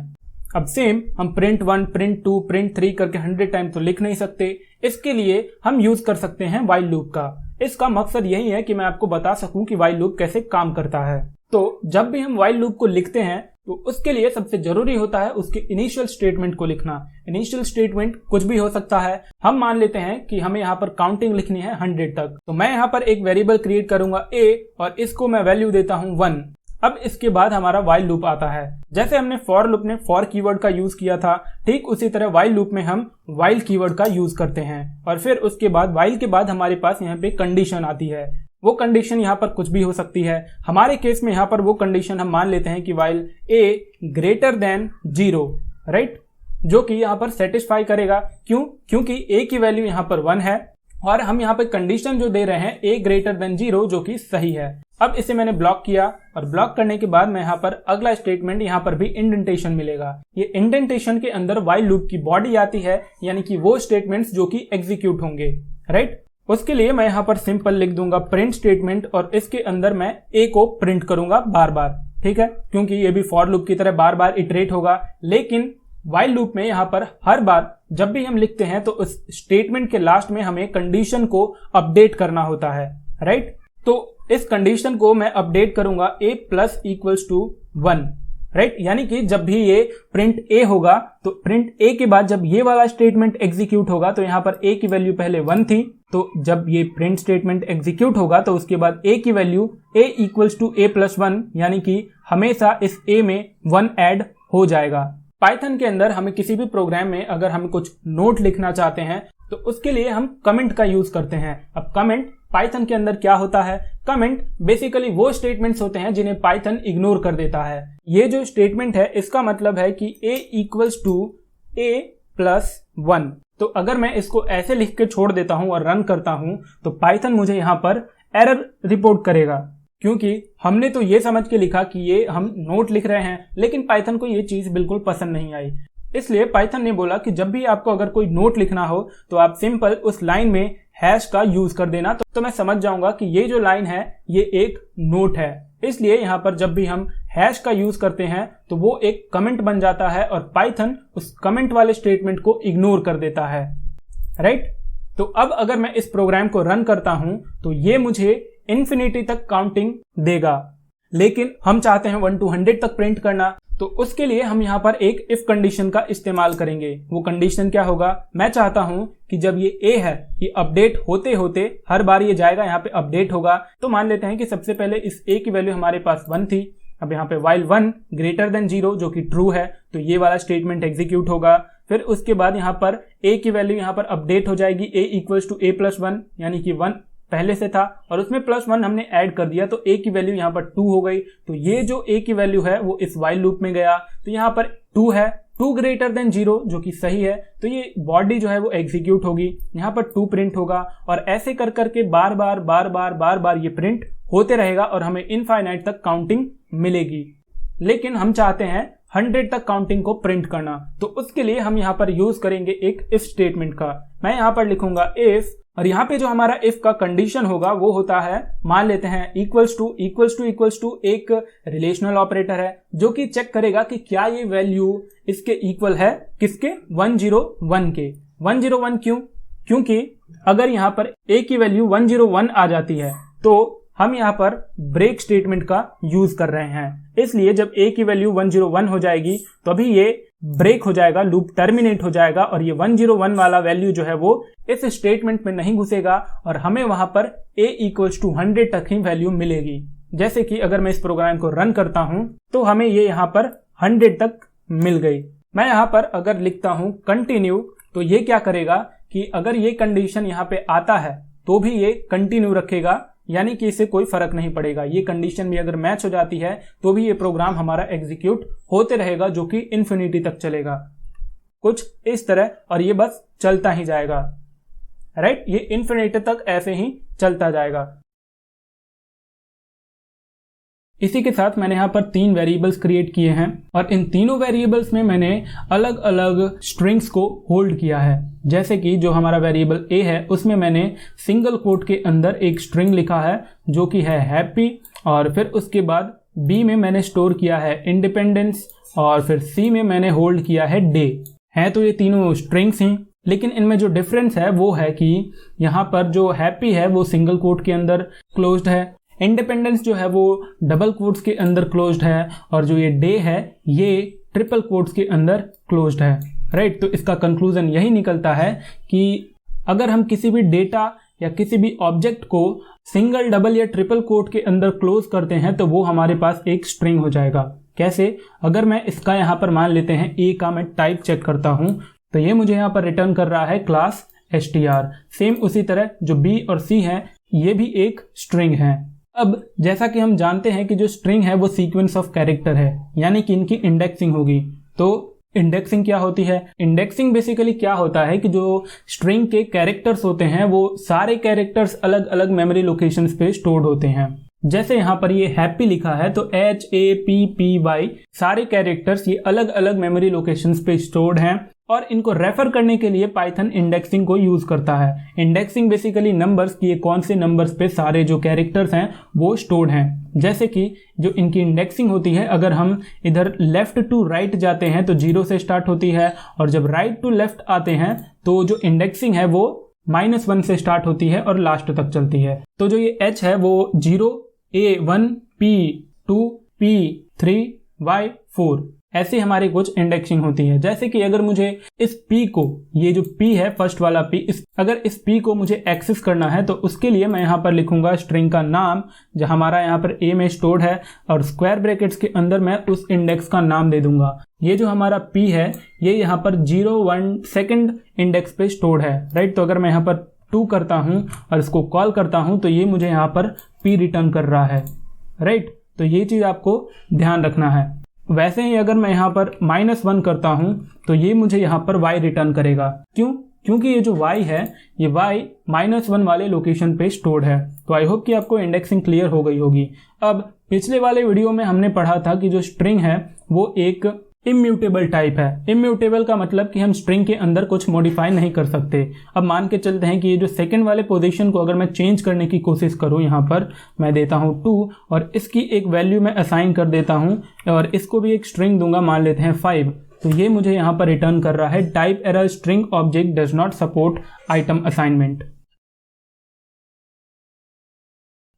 अब सेम हम प्रिंट 1, प्रिंट 2, प्रिंट 3 करके 100 टाइम तो लिख नहीं सकते। इसके लिए हम यूज कर सकते हैं व्हाइल लूप का। इसका मकसद यही है कि मैं आपको बता सकूं कि व्हाइल लूप कैसे काम करता है। तो जब भी हम व्हाइल लूप को लिखते हैं तो उसके लिए सबसे जरूरी होता है उसके इनिशियल स्टेटमेंट को लिखना। इनिशियल स्टेटमेंट कुछ भी हो सकता है। हम मान लेते हैं कि हमें यहाँ पर काउंटिंग लिखनी है 100 तक, तो मैं यहाँ पर एक वेरिएबल क्रिएट करूंगा a और इसको मैं वैल्यू देता हूँ 1। अब इसके बाद हमारा while लूप आता है। जैसे हमने फॉर लूप में फॉर कीवर्ड का यूज किया था, ठीक उसी तरह while लूप में हम while कीवर्ड का यूज करते हैं और फिर उसके बाद while के बाद हमारे पास यहाँ पे कंडीशन आती है। वो कंडीशन यहाँ पर कुछ भी हो सकती है। हमारे केस में यहाँ पर वो कंडीशन हम मान लेते हैं कि while a greater than 0, right, जो कि यहाँ पर सेटिस्फाई करेगा। क्यों? क्योंकि a की वैल्यू यहाँ पर 1 है और हम यहाँ पर कंडीशन जो दे रहे हैं a ग्रेटर देन 0, जो कि सही है। अब इसे मैंने ब्लॉक किया और ब्लॉक करने के बाद मैं यहाँ पर अगला स्टेटमेंट, यहाँ पर भी इंडेंटेशन मिलेगा। ये इंडेंटेशन के अंदर while लूप की बॉडी आती है, यानी कि वो स्टेटमेंट्स जो कि एग्जीक्यूट होंगे, राइट। उसके लिए मैं यहाँ पर सिंपल लिख दूंगा प्रिंट स्टेटमेंट और इसके अंदर मैं a को प्रिंट करूंगा बार बार, ठीक है, क्योंकि ये भी फॉर लूप की तरह बार बार इटरेट होगा। लेकिन while लूप में यहाँ पर हर बार जब भी हम लिखते हैं तो उस स्टेटमेंट के लास्ट में हमें कंडीशन को अपडेट करना होता है, राइट। तो इस कंडीशन को मैं अपडेट करूंगा a plus equals to 1, right, यानी कि जब भी ये प्रिंट a होगा तो प्रिंट a के बाद जब ये वाला स्टेटमेंट एग्जीक्यूट होगा तो यहाँ पर a की वैल्यू पहले 1 थी, तो जब ये प्रिंट स्टेटमेंट एग्जीक्यूट होगा तो उसके बाद a की value a equals to a plus 1, यानी कि हमेशा इस a में 1 ऐड हो जाएगा। पाइथन के अंदर हमें किसी भी प्रोग्राम में अगर हम कुछ नोट लिखना चाहते हैं तो उसके लिए हम कमेंट का यूज करते हैं। अब कमेंट पाइथन के अंदर क्या होता है? कमेंट बेसिकली वो स्टेटमेंट्स होते हैं जिन्हें पाइथन इग्नोर कर देता है। ये जो स्टेटमेंट है इसका मतलब है कि a equals to a plus 1। तो अगर मैं इसको ऐसे लिख के छोड़ देता हूं और रन करता हूं तो पाइथन मुझे यहाँ पर एरर रिपोर्ट करेगा, क्योंकि हमने तो ये समझ के लिखा कि ये हम नोट लिख रहे हैं, लेकिन पाइथन को ये चीज बिल्कुल पसंद नहीं आई। इसलिए पाइथन ने बोला कि जब भी आपको अगर कोई नोट लिखना हो तो आप सिंपल उस लाइन में हैश का यूज कर देना, तो मैं समझ जाऊंगा कि ये जो लाइन है ये एक नोट है। इसलिए यहाँ पर जब भी हम हैश का यूज करते हैं तो वो एक कमेंट बन जाता है और पाइथन उस कमेंट वाले स्टेटमेंट को इग्नोर कर देता है, राइट। तो अब अगर मैं इस प्रोग्राम को रन करता हूं तो ये मुझे इन्फिनिटी तक काउंटिंग देगा, लेकिन हम चाहते हैं 1 to 100 तक प्रिंट करना, तो उसके लिए हम यहाँ पर एक इफ कंडीशन का इस्तेमाल करेंगे। वो कंडीशन क्या होगा? मैं चाहता हूं कि जब ये a है ये अपडेट होते होते हर बार ये जाएगा, यहाँ पे अपडेट होगा। तो मान लेते हैं कि सबसे पहले इस a की वैल्यू हमारे पास 1 थी। अब यहाँ पे while 1 ग्रेटर देन 0 जो कि ट्रू है, तो ये वाला स्टेटमेंट एग्जीक्यूट होगा। फिर उसके बाद यहाँ पर a की वैल्यू यहाँ पर अपडेट हो जाएगी, a equals to a plus 1, यानी कि 1 पहले से था और उसमें प्लस 1 हमने ऐड कर दिया तो a की वैल्यू यहाँ पर 2 हो गई। तो ये जो a की वैल्यू है वो इस while लूप में गया, तो यहाँ पर 2 है, 2 ग्रेटर देन 0 जो कि सही है, तो ये बॉडी जो है वो एग्जीक्यूट होगी, यहाँ पर 2 प्रिंट होगा और ऐसे कर करके बार बार ये प्रिंट होते रहेगा और हमें इनफाइनाइट तक काउंटिंग मिलेगी। लेकिन हम चाहते हैं 100 तक काउंटिंग को प्रिंट करना, तो उसके लिए हम यहाँ पर यूज करेंगे एक इफ स्टेटमेंट का। मैं यहाँ पर लिखूंगा इफ, और यहाँ पे जो हमारा इफ का कंडीशन होगा वो होता है, मान लेते हैं इक्वल्स टू एक रिलेशनल ऑपरेटर है जो कि चेक करेगा कि क्या ये वैल्यू इसके इक्वल है, किसके? 101 के। 101 क्यों? क्योंकि अगर यहाँ पर a की वैल्यू 101 आ जाती है तो हम यहाँ पर ब्रेक स्टेटमेंट का यूज कर रहे हैं। इसलिए जब a की वैल्यू 101 हो जाएगी तो अभी ये ब्रेक हो जाएगा, लूप टर्मिनेट हो जाएगा और ये 101 वाला वैल्यू जो है वो इस स्टेटमेंट में नहीं घुसेगा और हमें वहां पर a इक्वल्स टू 100 तक ही वैल्यू मिलेगी। जैसे कि अगर मैं इस प्रोग्राम को रन करता हूं तो हमें ये यहाँ पर 100 तक मिल गई। मैं यहाँ पर अगर लिखता हूं कंटिन्यू, तो ये क्या करेगा कि अगर ये कंडीशन यहाँ पे आता है तो भी ये कंटिन्यू रखेगा, यानी कि इससे कोई फर्क नहीं पड़ेगा। ये कंडीशन भी अगर मैच हो जाती है तो भी ये प्रोग्राम हमारा एग्जीक्यूट होते रहेगा, जो कि इन्फिनिटी तक चलेगा, कुछ इस तरह, और ये बस चलता ही जाएगा, राइट। ये इन्फिनिटी तक ऐसे ही चलता जाएगा। इसी के साथ मैंने यहाँ पर 3 वेरिएबल्स क्रिएट किए हैं और इन तीनों वेरिएबल्स में मैंने अलग अलग स्ट्रिंग्स को होल्ड किया है। जैसे कि जो हमारा वेरिएबल a है उसमें मैंने सिंगल कोट के अंदर एक स्ट्रिंग लिखा है जो कि है हैप्पी, और फिर उसके बाद b में मैंने स्टोर किया है इंडिपेंडेंस, और फिर c में मैंने होल्ड किया है डे। हैं तो ये तीनों स्ट्रिंग्स हैं, लेकिन इनमें जो डिफरेंस है वो है कि यहाँ पर जो हैप्पी है वो सिंगल कोट के अंदर क्लोज्ड है, इंडिपेंडेंस जो है वो डबल कोट्स के अंदर क्लोज्ड है, और जो ये डे है ये ट्रिपल कोट्स के अंदर क्लोज्ड है, राइट। तो इसका कंक्लूजन यही निकलता है कि अगर हम किसी भी डेटा या किसी भी ऑब्जेक्ट को सिंगल, डबल या ट्रिपल कोट के अंदर क्लोज करते हैं तो वो हमारे पास एक स्ट्रिंग हो जाएगा। कैसे? अगर मैं इसका यहाँ पर मान लेते हैं ए का मैं टाइप चेक करता हूँ तो ये मुझे यहाँ पर रिटर्न कर रहा है क्लास str। सेम उसी तरह जो b और c है ये भी एक स्ट्रिंग है। अब जैसा कि हम जानते हैं कि जो स्ट्रिंग है वो सीक्वेंस ऑफ कैरेक्टर है, यानी कि इनकी इंडेक्सिंग होगी। तो इंडेक्सिंग क्या होती है? इंडेक्सिंग बेसिकली क्या होता है कि जो स्ट्रिंग के कैरेक्टर्स होते हैं वो सारे कैरेक्टर्स अलग अलग मेमोरी लोकेशंस पे स्टोर्ड होते हैं। जैसे यहाँ पर ये हैप्पी लिखा है तो HAPPY सारे कैरेक्टर्स ये अलग अलग मेमोरी लोकेशंस पे स्टोर्ड हैं और इनको रेफर करने के लिए पाइथन इंडेक्सिंग को यूज करता है। इंडेक्सिंग बेसिकली नंबर्स की ये कौन से नंबर्स पे सारे जो कैरेक्टर्स हैं वो स्टोर्ड हैं। जैसे कि जो इनकी इंडेक्सिंग होती है, अगर हम इधर लेफ्ट टू राइट जाते हैं तो 0 से स्टार्ट होती है और जब राइट टू लेफ्ट आते हैं तो जो इंडेक्सिंग है वो -1 से स्टार्ट होती है और लास्ट तक चलती है। तो जो ये H है वो 0, A1, P2, P3, Y4 ऐसी हमारी कुछ इंडेक्सिंग होती है। जैसे कि अगर मुझे इस P को, ये जो P है फर्स्ट वाला P, अगर इस P को मुझे एक्सेस करना है तो उसके लिए मैं यहाँ पर लिखूंगा स्ट्रिंग का नाम जो हमारा यहाँ पर A में स्टोर्ड है और स्क्वायर ब्रैकेट्स के अंदर मैं उस इंडेक्स का नाम दे दूंगा। ये जो हमारा P है ये यहाँ पर 0, 1 सेकेंड इंडेक्स पे स्टोर्ड है, राइट। तो अगर मैं यहाँ पर 2 करता हूँ और इसको कॉल करता हूँ तो ये मुझे यहाँ पर P रिटर्न कर रहा है, राइट। तो ये चीज़ आपको ध्यान रखना है। वैसे ही अगर मैं यहाँ पर -1 करता हूँ तो ये मुझे यहाँ पर y रिटर्न करेगा। क्यों? क्योंकि ये जो y है ये y -1 वाले लोकेशन पे स्टोर्ड है। तो आई होप कि आपको इंडेक्सिंग क्लियर हो गई होगी। अब पिछले वाले वीडियो में हमने पढ़ा था कि जो स्ट्रिंग है वो एक इम्यूटेबल टाइप है। इम्यूटेबल का मतलब कि हम स्ट्रिंग के अंदर कुछ मॉडिफाई नहीं कर सकते। अब मान के चलते हैं कि ये जो सेकंड वाले पोजीशन को अगर मैं चेंज करने की कोशिश करूं, यहाँ पर मैं देता हूं 2 और इसकी एक वैल्यू मैं असाइन कर देता हूं और इसको भी एक स्ट्रिंग दूंगा, मान लेते हैं 5, तो ये मुझे यहाँ पर रिटर्न कर रहा है type error string object does not support item assignment.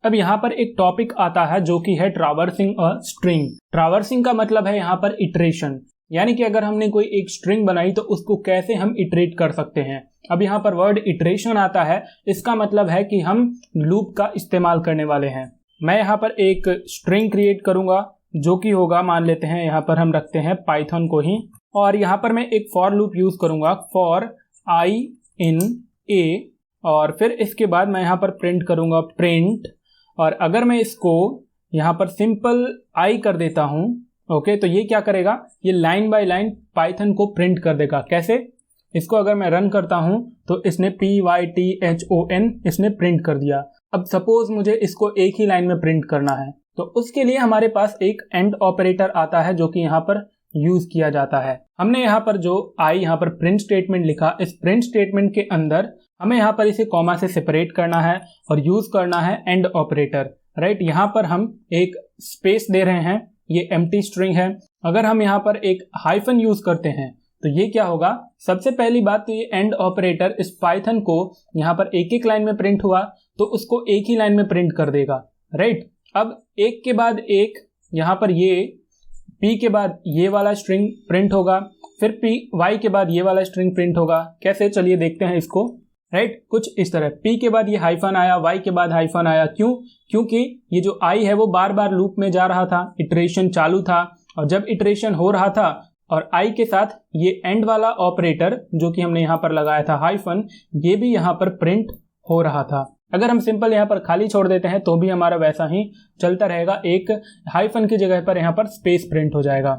अब यहाँ पर एक टॉपिक आता है जो कि है ट्रावर्सिंग अ स्ट्रिंग। ट्रावर्सिंग का मतलब है यहाँ पर इटरेशन, यानी कि अगर हमने कोई एक स्ट्रिंग बनाई तो उसको कैसे हम इटरेट कर सकते हैं। अब यहाँ पर वर्ड इटरेशन आता है, इसका मतलब है कि हम लूप का इस्तेमाल करने वाले हैं। मैं यहाँ पर एक स्ट्रिंग क्रिएट करूंगा जो कि होगा, मान लेते हैं यहाँ पर हम रखते हैं पाइथन को ही, और यहाँ पर मैं एक फॉर लूप यूज करूंगा फॉर i in a, और फिर इसके बाद मैं यहाँ पर प्रिंट करूंगा प्रिंट, और अगर मैं इसको यहाँ पर सिंपल आई कर देता हूँ, ओके, तो ये क्या करेगा, ये लाइन बाय लाइन पाइथन को प्रिंट कर देगा। कैसे? इसको अगर मैं रन करता हूँ तो इसने PYTHON इसने प्रिंट कर दिया। अब सपोज मुझे इसको एक ही लाइन में प्रिंट करना है तो उसके लिए हमारे पास एक एंड ऑपरेटर आता है जो कि यहाँ पर यूज किया जाता है। हमने यहाँ पर जो आई यहाँ पर प्रिंट स्टेटमेंट लिखा, इस प्रिंट स्टेटमेंट के अंदर हमें यहाँ पर इसे कॉमा से सेपरेट करना है और यूज करना है एंड ऑपरेटर, राइट। यहाँ पर हम एक स्पेस दे रहे हैं, ये एम्प्टी स्ट्रिंग है। अगर हम यहाँ पर एक हाइफन यूज करते हैं तो ये क्या होगा, सबसे पहली बात तो ये एंड ऑपरेटर इस पाइथन को यहाँ पर एक एक लाइन में प्रिंट हुआ तो उसको एक ही लाइन में प्रिंट कर देगा, राइट। अब एक के बाद एक यहाँ पर ये P के बाद ये वाला स्ट्रिंग प्रिंट होगा, फिर Y के बाद ये वाला स्ट्रिंग प्रिंट होगा। कैसे? चलिए देखते हैं इसको, राइट। कुछ इस तरह P के बाद ये हाइफन आया, Y के बाद हाइफन आया। क्यों? क्योंकि ये जो I है वो बार बार लूप में जा रहा था, इटरेशन चालू था, और जब इटरेशन हो रहा था और I के साथ ये एंड वाला ऑपरेटर जो कि हमने यहाँ पर लगाया था हाइफन, ये भी यहाँ पर प्रिंट हो रहा था। अगर हम सिंपल यहाँ पर खाली छोड़ देते हैं तो भी हमारा वैसा ही चलता रहेगा, एक हाइफन की जगह पर यहाँ पर स्पेस प्रिंट हो जाएगा।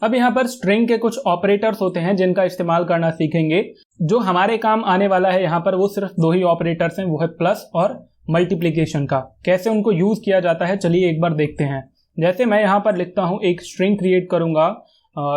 अब यहाँ पर स्ट्रिंग के कुछ ऑपरेटर्स होते हैं जिनका इस्तेमाल करना सीखेंगे। जो हमारे काम आने वाला है यहाँ पर वो सिर्फ 2 ही ऑपरेटर्स हैं, वो है प्लस और मल्टीप्लिकेशन का। कैसे उनको यूज किया जाता है चलिए एक बार देखते हैं। जैसे मैं यहाँ पर लिखता हूँ, एक स्ट्रिंग क्रिएट करूंगा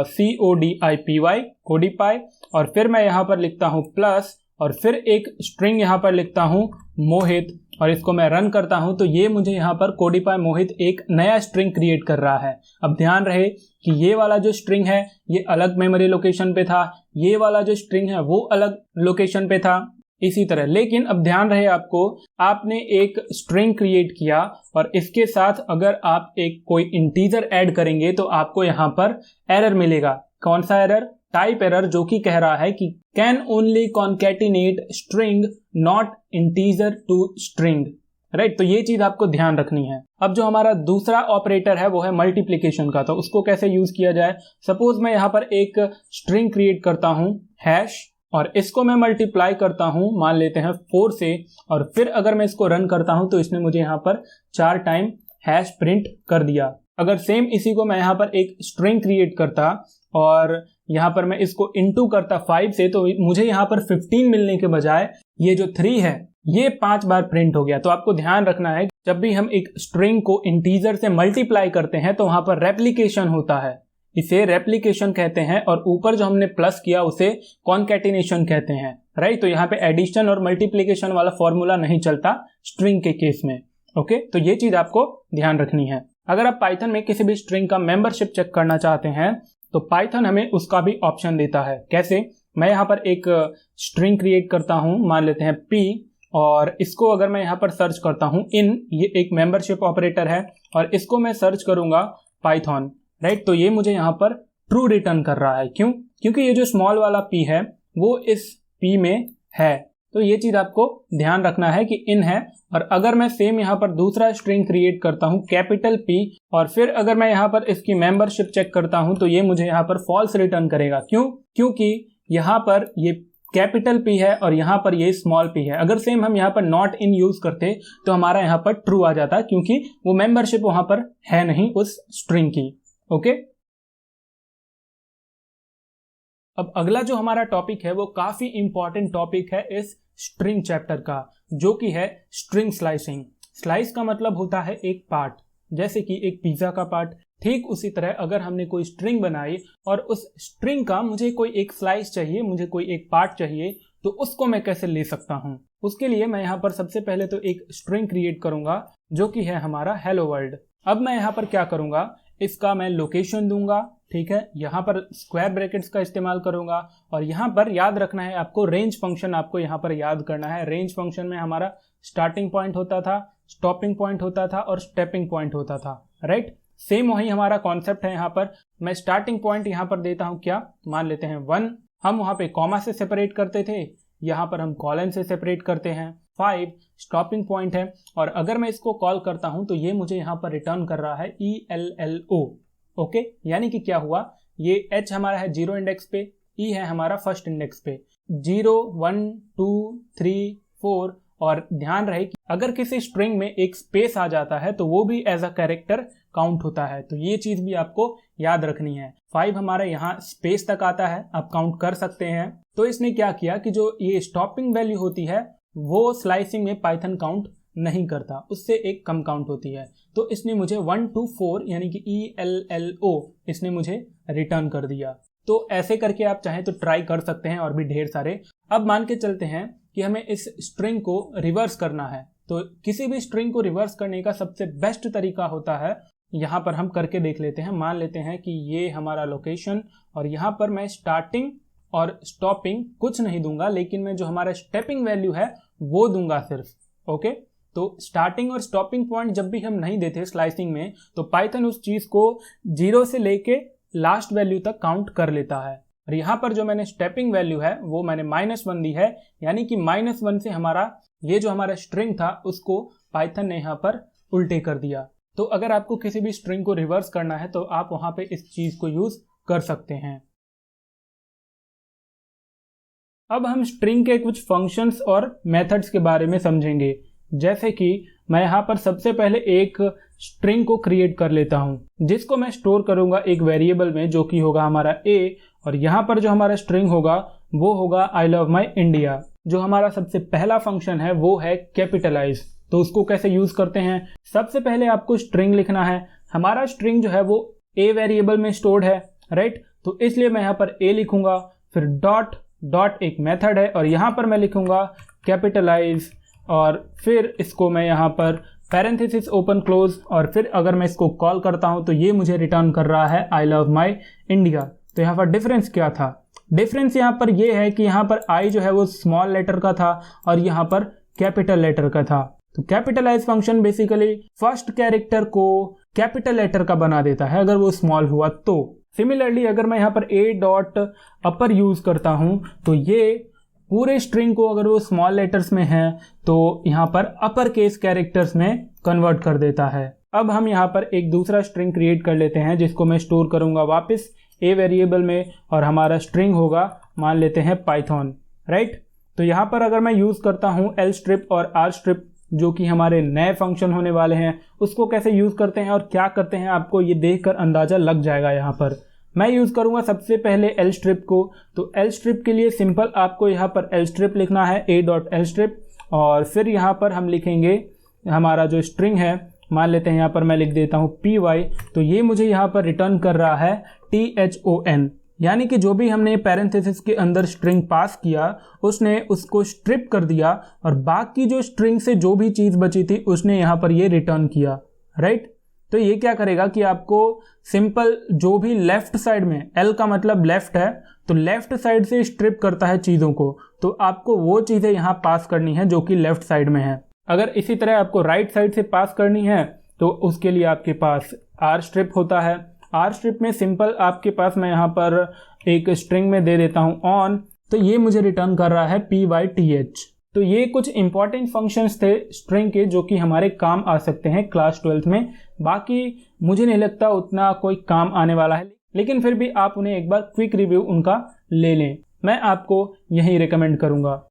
CODIPY कोडिपाई, और फिर मैं यहाँ पर लिखता हूँ प्लस, और फिर एक स्ट्रिंग यहाँ पर लिखता हूँ मोहित, और इसको मैं रन करता हूँ तो ये मुझे यहाँ पर कोडिपाई मोहित एक नया स्ट्रिंग क्रिएट कर रहा है। अब ध्यान रहे कि ये वाला जो स्ट्रिंग है ये अलग मेमोरी लोकेशन पे था, ये वाला जो स्ट्रिंग है वो अलग लोकेशन पे था, इसी तरह। लेकिन अब ध्यान रहे आपको, आपने एक स्ट्रिंग क्रिएट किया और इसके साथ अगर आप एक कोई इंटीजर ऐड करेंगे तो आपको यहाँ पर एरर मिलेगा। कौन सा एरर? टाइप एरर जो कि कह रहा है कि can only concatenate string not integer to string, right. तो ये चीज आपको ध्यान रखनी है। अब जो हमारा दूसरा ऑपरेटर है वो है मल्टीप्लिकेशन का, तो उसको कैसे यूज किया जाए। सपोज मैं यहाँ पर एक स्ट्रिंग क्रिएट करता हूँ हैश, और इसको मैं मल्टीप्लाई करता हूँ मान लेते हैं 4 से, और फिर अगर मैं इसको रन करता हूँ तो इसने मुझे यहाँ पर 4 टाइम हैश प्रिंट कर दिया। अगर सेम इसी को मैं यहाँ पर एक स्ट्रिंग क्रिएट करता और यहाँ पर मैं इसको इनटू करता 5 से, तो मुझे यहाँ पर 15 मिलने के बजाय ये जो 3 है ये 5 बार प्रिंट हो गया। तो आपको ध्यान रखना है जब भी हम एक स्ट्रिंग को इंटीजर से मल्टीप्लाई करते हैं तो वहां पर रेप्लिकेशन होता है, इसे रेप्लिकेशन कहते हैं, और ऊपर जो हमने प्लस किया उसे कॉन्कैटिनेशन कहते हैं, राइट। तो यहाँ पे एडिशन और मल्टीप्लिकेशन वाला फॉर्मूला नहीं चलता स्ट्रिंग के केस में, ओके। तो ये चीज आपको ध्यान रखनी है। अगर आप पाइथन में किसी भी स्ट्रिंग का मेंबरशिप चेक करना चाहते हैं तो पाइथन हमें उसका भी ऑप्शन देता है। कैसे, मैं यहाँ पर एक स्ट्रिंग क्रिएट करता हूँ, मान लेते हैं p, और इसको अगर मैं यहाँ पर सर्च करता हूँ इन, ये एक मेंबरशिप ऑपरेटर है, और इसको मैं सर्च करूंगा पाइथन, राइट। तो ये मुझे यहाँ पर ट्रू रिटर्न कर रहा है। क्यों? क्योंकि ये जो स्मॉल वाला p है वो इस p में है। तो ये चीज आपको ध्यान रखना है कि इन है। और अगर मैं सेम यहाँ पर दूसरा स्ट्रिंग क्रिएट करता हूँ कैपिटल P, और फिर अगर मैं यहाँ पर इसकी मेंबरशिप चेक करता हूँ तो ये मुझे यहाँ पर फॉल्स रिटर्न करेगा। क्यों? क्योंकि यहाँ पर ये कैपिटल P है और यहाँ पर ये स्मॉल p है। अगर सेम हम यहाँ पर नॉट इन यूज करते तो हमारा यहाँ पर ट्रू आ जाता, क्योंकि वो मेंबरशिप वहां पर है नहीं उस स्ट्रिंग की, ओके। अब अगला जो हमारा टॉपिक है वो काफी इंपॉर्टेंट टॉपिक है इस स्ट्रिंग चैप्टर का, जो कि है स्ट्रिंग स्लाइसिंग। स्लाइस का मतलब होता है एक पार्ट, जैसे कि एक पिज्जा का पार्ट। ठीक उसी तरह अगर हमने कोई स्ट्रिंग बनाई और उस स्ट्रिंग का मुझे कोई एक स्लाइस चाहिए, मुझे कोई एक पार्ट चाहिए, तो उसको मैं कैसे ले सकता हूं। उसके लिए मैं यहाँ पर सबसे पहले तो एक स्ट्रिंग क्रिएट करूंगा जो कि है हमारा हेलो वर्ल्ड। अब मैं यहाँ पर क्या करूंगा, इसका मैं लोकेशन दूंगा, ठीक है। यहाँ पर स्क्वायर ब्रैकेट्स का इस्तेमाल करूंगा, और यहाँ पर याद रखना है आपको रेंज फंक्शन आपको यहाँ पर याद करना है। रेंज फंक्शन में हमारा स्टार्टिंग पॉइंट होता था, स्टॉपिंग पॉइंट होता था और स्टेपिंग पॉइंट होता था, राइट। सेम वही हमारा कॉन्सेप्ट है। यहाँ पर मैं स्टार्टिंग पॉइंट यहाँ पर देता हूँ क्या, मान लेते हैं 1, हम वहाँ पे कॉमा से सेपरेट करते थे, यहाँ पर हम कॉलन से सेपरेट करते हैं। 5 स्टॉपिंग पॉइंट है, और अगर मैं इसको कॉल करता हूं तो ये मुझे यहाँ पर रिटर्न कर रहा है ELLO, ओके। यानी कि क्या हुआ, ये H हमारा है 0 इंडेक्स पे, E है हमारा फर्स्ट इंडेक्स पे, 0 1 2 3 4। और ध्यान रहे कि अगर किसी स्ट्रिंग में एक स्पेस आ जाता है तो वो भी एज अ कैरेक्टर काउंट होता है। तो ये चीज भी आपको याद रखनी है। 5 हमारा यहाँ स्पेस तक आता है, आप काउंट कर सकते हैं। तो इसने क्या किया कि जो ये स्टॉपिंग वैल्यू होती है वो स्लाइसिंग में पाइथन काउंट नहीं करता, उससे एक कम काउंट होती है। तो इसने मुझे 1 2 4 यानी कि ELLO इसने मुझे रिटर्न कर दिया। तो ऐसे करके आप चाहें तो ट्राई कर सकते हैं और भी ढेर सारे। अब मान के चलते हैं कि हमें इस स्ट्रिंग को रिवर्स करना है। तो किसी भी स्ट्रिंग को रिवर्स करने का सबसे बेस्ट तरीका होता है, यहाँ पर हम करके देख लेते हैं। मान लेते हैं कि ये हमारा लोकेशन, और यहाँ पर मैं स्टार्टिंग और स्टॉपिंग कुछ नहीं दूंगा, लेकिन मैं जो हमारा स्टेपिंग वैल्यू है वो दूंगा सिर्फ, ओके। तो स्टार्टिंग और स्टॉपिंग पॉइंट जब भी हम नहीं देते स्लाइसिंग में तो पाइथन उस चीज को 0 से लेके लास्ट वैल्यू तक काउंट कर लेता है। और यहाँ पर जो मैंने स्टेपिंग वैल्यू है वो मैंने -1 दी है, यानी कि -1 से हमारा ये जो हमारा स्ट्रिंग था उसको पाइथन ने यहाँ पर उल्टे कर दिया। तो अगर आपको किसी भी स्ट्रिंग को रिवर्स करना है तो आप वहां पे इस चीज को यूज कर सकते हैं। अब हम स्ट्रिंग के कुछ फंक्शंस और मेथड्स के बारे में समझेंगे। जैसे कि मैं यहाँ पर सबसे पहले एक स्ट्रिंग को क्रिएट कर लेता हूँ जिसको मैं स्टोर करूंगा एक वेरिएबल में जो कि होगा हमारा a, और यहाँ पर जो हमारा स्ट्रिंग होगा वो होगा आई लव माई इंडिया। जो हमारा सबसे पहला फंक्शन है वो है कैपिटलाइज। तो उसको कैसे यूज करते हैं, सबसे पहले आपको स्ट्रिंग लिखना है। हमारा स्ट्रिंग जो है वो a वेरिएबल में स्टोर्ड है, राइट। तो इसलिए मैं यहाँ पर a लिखूंगा, फिर डॉट एक मेथड है और यहाँ पर मैं लिखूंगा कैपिटलाइज, और फिर इसको मैं यहाँ पर पैरेंथेसिस ओपन क्लोज, और फिर अगर मैं इसको कॉल करता हूँ तो ये मुझे रिटर्न कर रहा है आई लव माई इंडिया। तो यहाँ पर डिफरेंस क्या था, डिफरेंस यहाँ पर ये है कि यहाँ पर आई जो है वो स्मॉल लेटर का था और यहाँ पर कैपिटल लेटर का था। तो capitalize function basically first character को कैपिटल लेटर का बना देता है अगर वो स्मॉल हुआ तो। सिमिलरली अगर मैं यहाँ पर a डॉट अपर यूज़ करता हूँ तो ये पूरे स्ट्रिंग को, अगर वो स्मॉल लेटर्स में है तो यहाँ पर अपर केस कैरेक्टर्स में कन्वर्ट कर देता है। अब हम यहाँ पर एक दूसरा स्ट्रिंग क्रिएट कर लेते हैं जिसको मैं स्टोर करूँगा वापस a वेरिएबल में, और हमारा स्ट्रिंग होगा, मान लेते हैं पाइथन, राइट। तो यहाँ पर अगर मैं यूज़ करता हूँ एल स्ट्रिप और आर स्ट्रिप जो कि हमारे नए फंक्शन होने वाले हैं, उसको कैसे यूज़ करते हैं और क्या करते हैं आपको ये देखकर अंदाज़ा लग जाएगा। यहाँ पर मैं यूज़ करूँगा सबसे पहले एल स्ट्रिप को। तो एल स्ट्रिप के लिए सिंपल आपको यहाँ पर एल स्ट्रिप लिखना है, a डॉट एल स्ट्रिप, और फिर यहाँ पर हम लिखेंगे हमारा जो स्ट्रिंग है, मान लेते हैं यहाँ पर मैं लिख देता हूँ py। तो ये मुझे यहाँ पर रिटर्न कर रहा है thon, यानी कि जो भी हमने पैरेंथेसिस के अंदर स्ट्रिंग पास किया उसने उसको स्ट्रिप कर दिया और बाकी जो स्ट्रिंग से जो भी चीज़ बची थी उसने यहाँ पर ये रिटर्न किया, राइट। तो ये क्या करेगा कि आपको सिंपल जो भी लेफ्ट साइड में, L का मतलब लेफ्ट है, तो लेफ्ट साइड से स्ट्रिप करता है चीज़ों को, तो आपको वो चीज़ें यहाँ पास करनी है जो कि लेफ्ट साइड में है। अगर इसी तरह आपको राइट साइड से पास करनी है तो उसके लिए आपके पास आर स्ट्रिप होता है। आर स्ट्रिप में सिंपल आपके पास, मैं यहाँ पर एक स्ट्रिंग में दे देता हूँ ऑन, तो ये मुझे रिटर्न कर रहा है pyth। तो ये कुछ इंपॉर्टेंट फंक्शंस थे स्ट्रिंग के जो कि हमारे काम आ सकते हैं क्लास 12th में। बाकी मुझे नहीं लगता उतना कोई काम आने वाला है, लेकिन फिर भी आप उन्हें एक बार क्विक रिव्यू उनका ले लें, मैं आपको यही रिकमेंड करूँगा।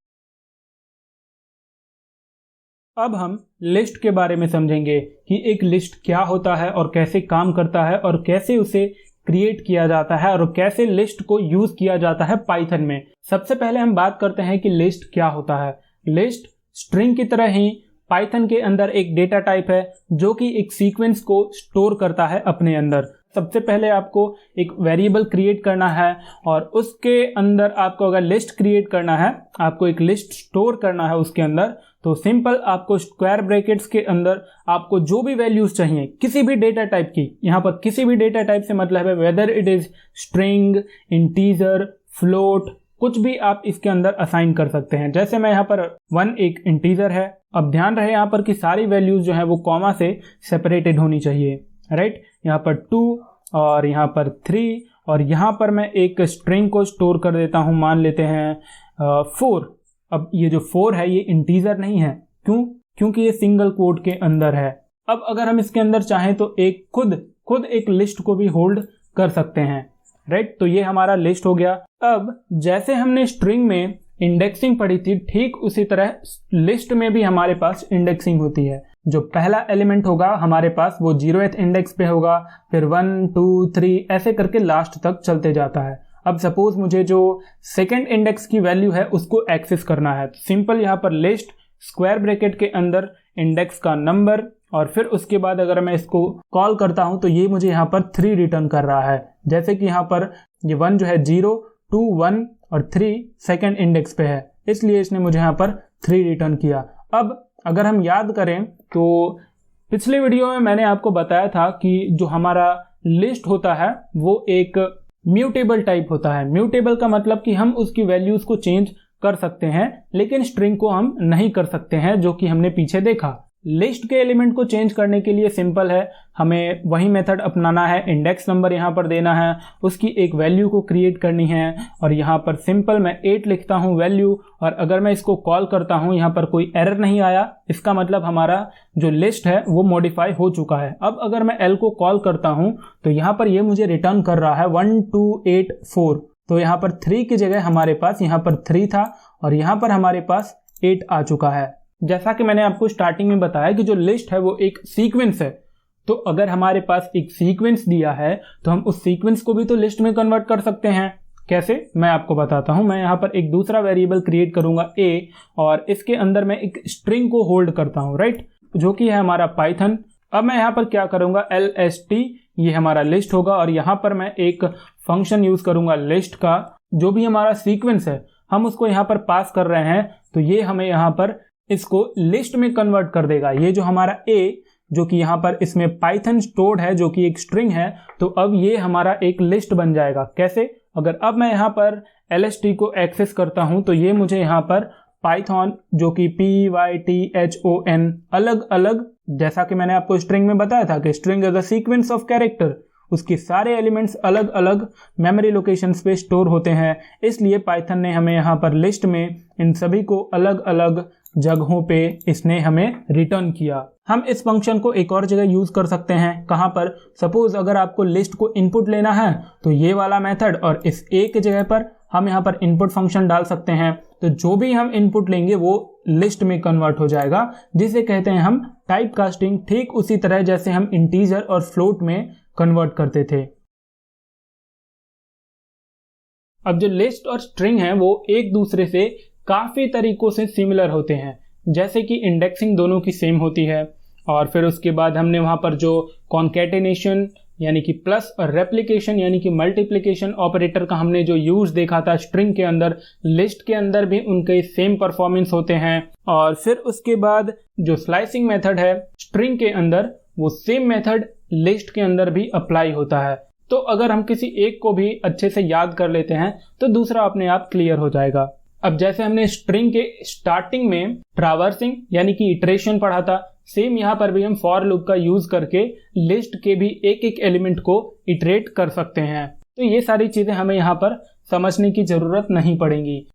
अब हम लिस्ट के बारे में समझेंगे कि एक लिस्ट क्या होता है और कैसे काम करता है और कैसे उसे क्रिएट किया जाता है और कैसे लिस्ट को यूज किया जाता है पाइथन में। सबसे पहले हम बात करते हैं कि लिस्ट क्या होता है। लिस्ट स्ट्रिंग की तरह ही पाइथन के अंदर एक डेटा टाइप है जो कि एक सीक्वेंस को स्टोर करता है अपने अंदर। सबसे पहले आपको एक वेरिएबल क्रिएट करना है और उसके अंदर आपको अगर लिस्ट क्रिएट करना है, आपको एक लिस्ट स्टोर करना है उसके अंदर, तो सिंपल आपको स्क्वायर ब्रैकेट्स के अंदर आपको जो भी वैल्यूज चाहिए किसी भी डेटा टाइप की, यहाँ पर किसी भी डेटा टाइप से मतलब है whether it is string, integer, float, कुछ भी आप इसके अंदर असाइन कर सकते हैं। जैसे मैं यहाँ पर 1 एक इंटीजर है, अब ध्यान रहे यहाँ पर कि सारी वैल्यूज जो है वो कॉमा से सेपरेटेड होनी चाहिए, राइट। यहाँ पर 2 और यहाँ पर 3 और यहाँ पर मैं एक स्ट्रिंग को स्टोर कर देता हूँ, मान लेते हैं 4। अब ये जो 4 है ये इंटीजर नहीं है, क्यों? क्योंकि ये सिंगल कोट के अंदर है। अब अगर हम इसके अंदर चाहें तो एक खुद एक लिस्ट को भी होल्ड कर सकते हैं, राइट। तो ये हमारा लिस्ट हो गया। अब जैसे हमने स्ट्रिंग में इंडेक्सिंग पढ़ी थी, ठीक उसी तरह लिस्ट में भी हमारे पास इंडेक्सिंग होती है। जो पहला एलिमेंट होगा हमारे पास वो 0th इंडेक्स पे होगा, फिर 1 2 3 ऐसे करके लास्ट तक चलते जाता है। अब सपोज मुझे जो सेकंड इंडेक्स की वैल्यू है उसको एक्सेस करना है, तो सिंपल यहाँ पर लिस्ट स्क्वायर ब्रैकेट के अंदर इंडेक्स का नंबर, और फिर उसके बाद अगर मैं इसको कॉल करता हूँ तो ये मुझे यहाँ पर 3 रिटर्न कर रहा है। जैसे कि यहाँ पर ये 1 जो है 0 2 1 और 3 सेकंड इंडेक्स पे है, इसलिए इसने मुझे यहाँ पर 3 रिटर्न किया। अब अगर हम याद करें तो पिछले वीडियो में मैंने आपको बताया था कि जो हमारा लिस्ट होता है वो एक म्यूटेबल टाइप होता है। म्यूटेबल का मतलब कि हम उसकी वैल्यूज को चेंज कर सकते हैं लेकिन स्ट्रिंग को हम नहीं कर सकते हैं, जो कि हमने पीछे देखा। लिस्ट के एलिमेंट को चेंज करने के लिए सिंपल है, हमें वही मेथड अपनाना है। इंडेक्स नंबर यहाँ पर देना है, उसकी एक वैल्यू को क्रिएट करनी है, और यहाँ पर सिंपल मैं 8 लिखता हूँ वैल्यू, और अगर मैं इसको कॉल करता हूँ यहाँ पर कोई एरर नहीं आया, इसका मतलब हमारा जो लिस्ट है वो मॉडिफाई हो चुका है। अब अगर मैं एल को कॉल करता हूँ तो यहाँ पर ये मुझे रिटर्न कर रहा है 1 2 8 4। तो यहाँ पर 3 की जगह हमारे पास यहाँ पर 3 था और यहाँ पर हमारे पास 8 आ चुका है। जैसा कि मैंने आपको स्टार्टिंग में बताया कि जो लिस्ट है वो एक सीक्वेंस है, तो अगर हमारे पास एक सीक्वेंस दिया है तो हम उस सीक्वेंस को भी तो लिस्ट में कन्वर्ट कर सकते हैं। कैसे, मैं आपको बताता हूं। मैं यहाँ पर एक दूसरा वेरिएबल क्रिएट करूंगा a, और इसके अंदर मैं एक स्ट्रिंग को होल्ड करता हूं, राइट, जो कि है हमारा पाइथन। अब मैं यहाँ पर क्या करूंगा, lst, ये हमारा लिस्ट होगा, और यहाँ पर मैं एक फंक्शन यूज करूंगा लिस्ट का। जो भी हमारा सीक्वेंस है हम उसको यहाँ पर पास कर रहे हैं, तो ये हमें यहाँ पर इसको लिस्ट में कन्वर्ट कर देगा। ये जो हमारा a, जो कि यहाँ पर इसमें पाइथन स्टोर्ड है जो कि एक स्ट्रिंग है, तो अब ये हमारा एक लिस्ट बन जाएगा। कैसे, अगर अब मैं यहाँ पर lst को एक्सेस करता हूँ तो ये मुझे यहाँ पर पाइथन, जो कि python अलग अलग, जैसा कि मैंने आपको स्ट्रिंग में बताया था कि string is a sequence of character, उसके सारे एलिमेंट्स अलग अलग मेमोरी लोकेशंस पे स्टोर होते हैं, इसलिए पाइथन ने हमें यहाँ पर लिस्ट में इन सभी को अलग अलग जगहों पे इसने हमें रिटर्न किया। हम इस फंक्शन को एक और जगह यूज कर सकते हैं। कहाँ पर? सपोज अगर आपको लिस्ट को इनपुट लेना है तो ये वाला मेथड, और इस एक जगह पर हम यहाँ पर इनपुट फंक्शन डाल सकते हैं। तो जो भी हम इनपुट लेंगे वो लिस्ट में कन्वर्ट हो जाएगा, जिसे कहते हैं हम टाइप कास्टिंग, ठीक उसी तरह जैसे हम इंटीजर और फ्लोट में कन्वर्ट करते थे। अब जो लिस्ट और स्ट्रिंग है वो एक दूसरे से काफी तरीकों से सिमिलर होते हैं, जैसे कि इंडेक्सिंग दोनों की सेम होती है, और फिर उसके बाद हमने वहां पर जो कॉन्केटेनेशन यानी कि प्लस और रेप्लिकेशन यानी कि मल्टीप्लिकेशन ऑपरेटर का हमने जो यूज देखा था स्ट्रिंग के अंदर, लिस्ट के अंदर भी उनके सेम परफॉर्मेंस होते हैं। और फिर उसके बाद जो स्लाइसिंग मेथड है स्ट्रिंग के अंदर, वो सेम मेथड लिस्ट के अंदर भी अप्लाई होता है। तो अगर हम किसी एक को भी अच्छे से याद कर लेते हैं तो दूसरा अपने आप क्लियर हो जाएगा। अब जैसे हमने स्ट्रिंग के स्टार्टिंग में ट्रावर्सिंग यानी कि इटरेशन पढ़ा था, सेम यहाँ पर भी हम फॉर लूप का यूज करके लिस्ट के भी एक एक एलिमेंट को इटरेट कर सकते हैं। तो ये सारी चीजें हमें यहाँ पर समझने की जरूरत नहीं पड़ेगी।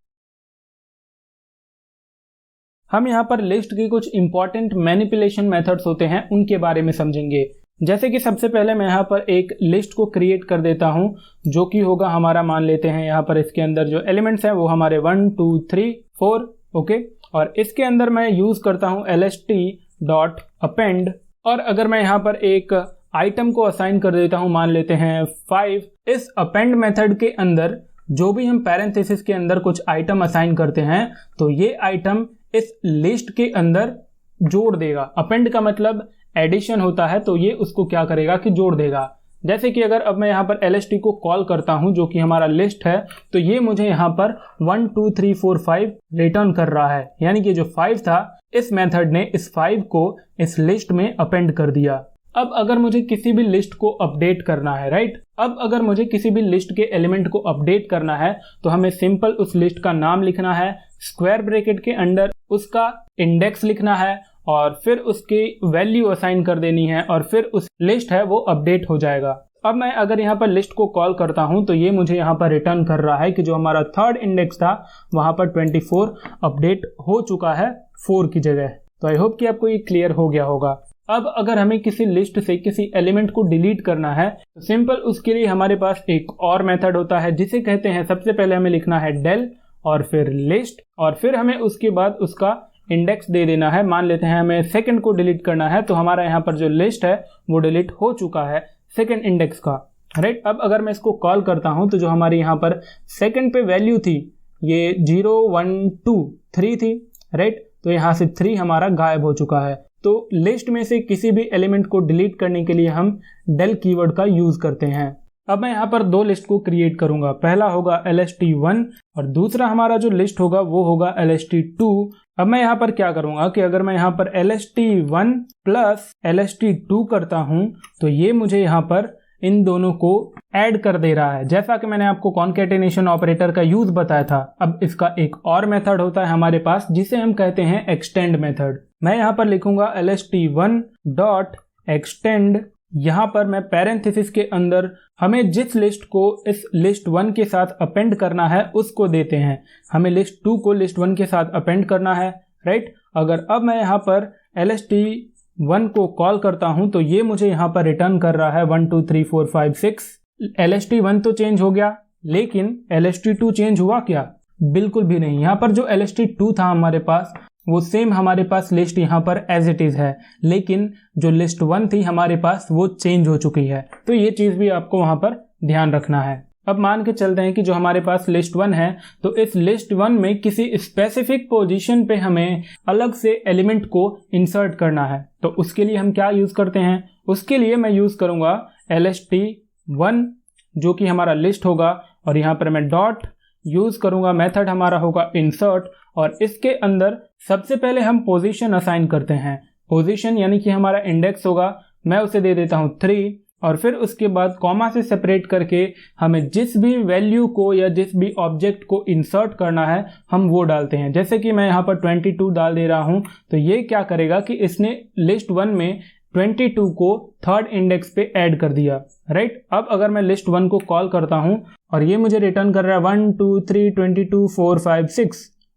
हम यहाँ पर लिस्ट की कुछ इंपॉर्टेंट मैनिपुलेशन मेथड्स होते हैं उनके बारे में समझेंगे। जैसे कि सबसे पहले मैं यहाँ पर एक लिस्ट को क्रिएट कर देता हूँ, जो कि होगा हमारा, मान लेते हैं यहाँ पर इसके अंदर जो एलिमेंट्स हैं वो हमारे 1 2 3 4, ओके। और इसके अंदर मैं यूज करता हूँ lst.append, और अगर मैं यहाँ पर एक आइटम को असाइन कर देता हूँ, मान लेते हैं 5, इस append मेथड के अंदर जो भी हम पैरेंथेसिस के अंदर कुछ आइटम असाइन करते हैं तो ये आइटम इस लिस्ट के अंदर जोड़ देगा। अपेंड का मतलब एडिशन होता है, तो ये उसको क्या करेगा कि जोड़ देगा। जैसे कि अगर अब मैं यहाँ पर lst को कॉल करता हूँ जो कि हमारा लिस्ट है, तो ये मुझे यहाँ पर 1 2 3 4 5 रिटर्न कर रहा है, यानी कि जो 5 था इस मेथड ने इस 5 को इस लिस्ट में अपेंड कर दिया। अब अगर मुझे किसी भी लिस्ट को अपडेट करना है, राइट, अब अगर मुझे किसी भी लिस्ट के एलिमेंट को अपडेट करना है तो हमें सिंपल उस लिस्ट का नाम लिखना है, स्क्वायर ब्रैकेट के अंदर उसका इंडेक्स लिखना है, और फिर उसकी वैल्यू असाइन कर देनी है, और फिर उस लिस्ट है वो अपडेट हो जाएगा। अब मैं अगर यहाँ पर लिस्ट को कॉल करता हूँ तो ये मुझे यहाँ पर रिटर्न कर रहा है कि जो हमारा थर्ड इंडेक्स था वहां पर 24 अपडेट हो चुका है 4 की जगह। तो आई होप कि आपको ये क्लियर हो गया होगा। अब अगर हमें किसी लिस्ट से किसी एलिमेंट को डिलीट करना है तो सिंपल उसके लिए हमारे पास एक और मेथड होता है जिसे कहते हैं, सबसे पहले हमें लिखना है del और फिर लिस्ट, और फिर हमें उसके बाद उसका इंडेक्स दे देना है। मान लेते हैं हमें सेकंड को डिलीट करना है, तो हमारा यहाँ पर जो लिस्ट है वो डिलीट हो चुका है सेकंड इंडेक्स का, राइट। अब अगर मैं इसको कॉल करता हूँ तो जो हमारी यहाँ पर सेकंड पे वैल्यू थी ये 0 1 2 3 थी, राइट, तो यहाँ से 3 हमारा गायब हो चुका है। तो लिस्ट में से किसी भी एलिमेंट को डिलीट करने के लिए हम del कीवर्ड का यूज करते हैं। अब मैं यहाँ पर 2 लिस्ट को क्रिएट करूंगा, पहला होगा lst1 और दूसरा हमारा जो लिस्ट होगा वो होगा lst2। अब मैं यहाँ पर क्या करूंगा कि अगर मैं यहाँ पर lst1 प्लस lst2 करता हूं तो ये मुझे यहाँ पर इन दोनों को ऐड कर दे रहा है, जैसा कि मैंने आपको कॉन्केटेनेशन ऑपरेटर का यूज बताया था। अब इसका एक और मेथड होता है हमारे पास जिसे हम कहते हैं एक्सटेंड मेथड। मैं यहाँ पर लिखूंगा lst1 डॉट एक्सटेंड, यहाँ पर मैं पैरेंथेसिस के अंदर हमें जिस लिस्ट को इस लिस्ट 1 के साथ अपेंड करना है उसको देते हैं। हमें लिस्ट 2 को लिस्ट 1 के साथ अपेंड करना है, राइट। अगर अब मैं यहाँ पर lst1 को कॉल करता हूं तो ये मुझे यहाँ पर रिटर्न कर रहा है 1 2 3 4 5 6। lst1 तो चेंज हो गया, लेकिन lst2 चेंज हुआ क्या? बिल्कुल भी नहीं। यहाँ पर जो lst2 था हमारे पास वो सेम हमारे पास लिस्ट यहाँ पर एज इट इज है, लेकिन जो लिस्ट 1 थी हमारे पास वो चेंज हो चुकी है। तो ये चीज भी आपको वहां पर ध्यान रखना है। अब मान के चलते हैं कि जो हमारे पास लिस्ट 1 है, तो इस लिस्ट 1 में किसी स्पेसिफिक पोजीशन पे हमें अलग से एलिमेंट को इंसर्ट करना है। तो उसके लिए हम क्या यूज करते हैं? उसके लिए मैं यूज करूंगा lst1 जो कि हमारा लिस्ट होगा, और यहाँ पर मैं डॉट यूज करूंगा, मेथड हमारा होगा इंसर्ट, और इसके अंदर सबसे पहले हम पोजीशन असाइन करते हैं। पोजीशन यानी कि हमारा इंडेक्स होगा, मैं उसे दे देता हूं 3, और फिर उसके बाद कॉमा से सेपरेट करके हमें जिस भी वैल्यू को या जिस भी ऑब्जेक्ट को इंसर्ट करना है हम वो डालते हैं। जैसे कि मैं यहाँ पर 22 डाल दे रहा हूँ, तो ये क्या करेगा कि इसने लिस्ट 1 में 22 को थर्ड इंडेक्स पे ऐड कर दिया, राइट। अब अगर मैं लिस्ट 1 को कॉल करता हूं और ये मुझे रिटर्न कर रहा है 1 2 3 22 4 5 6,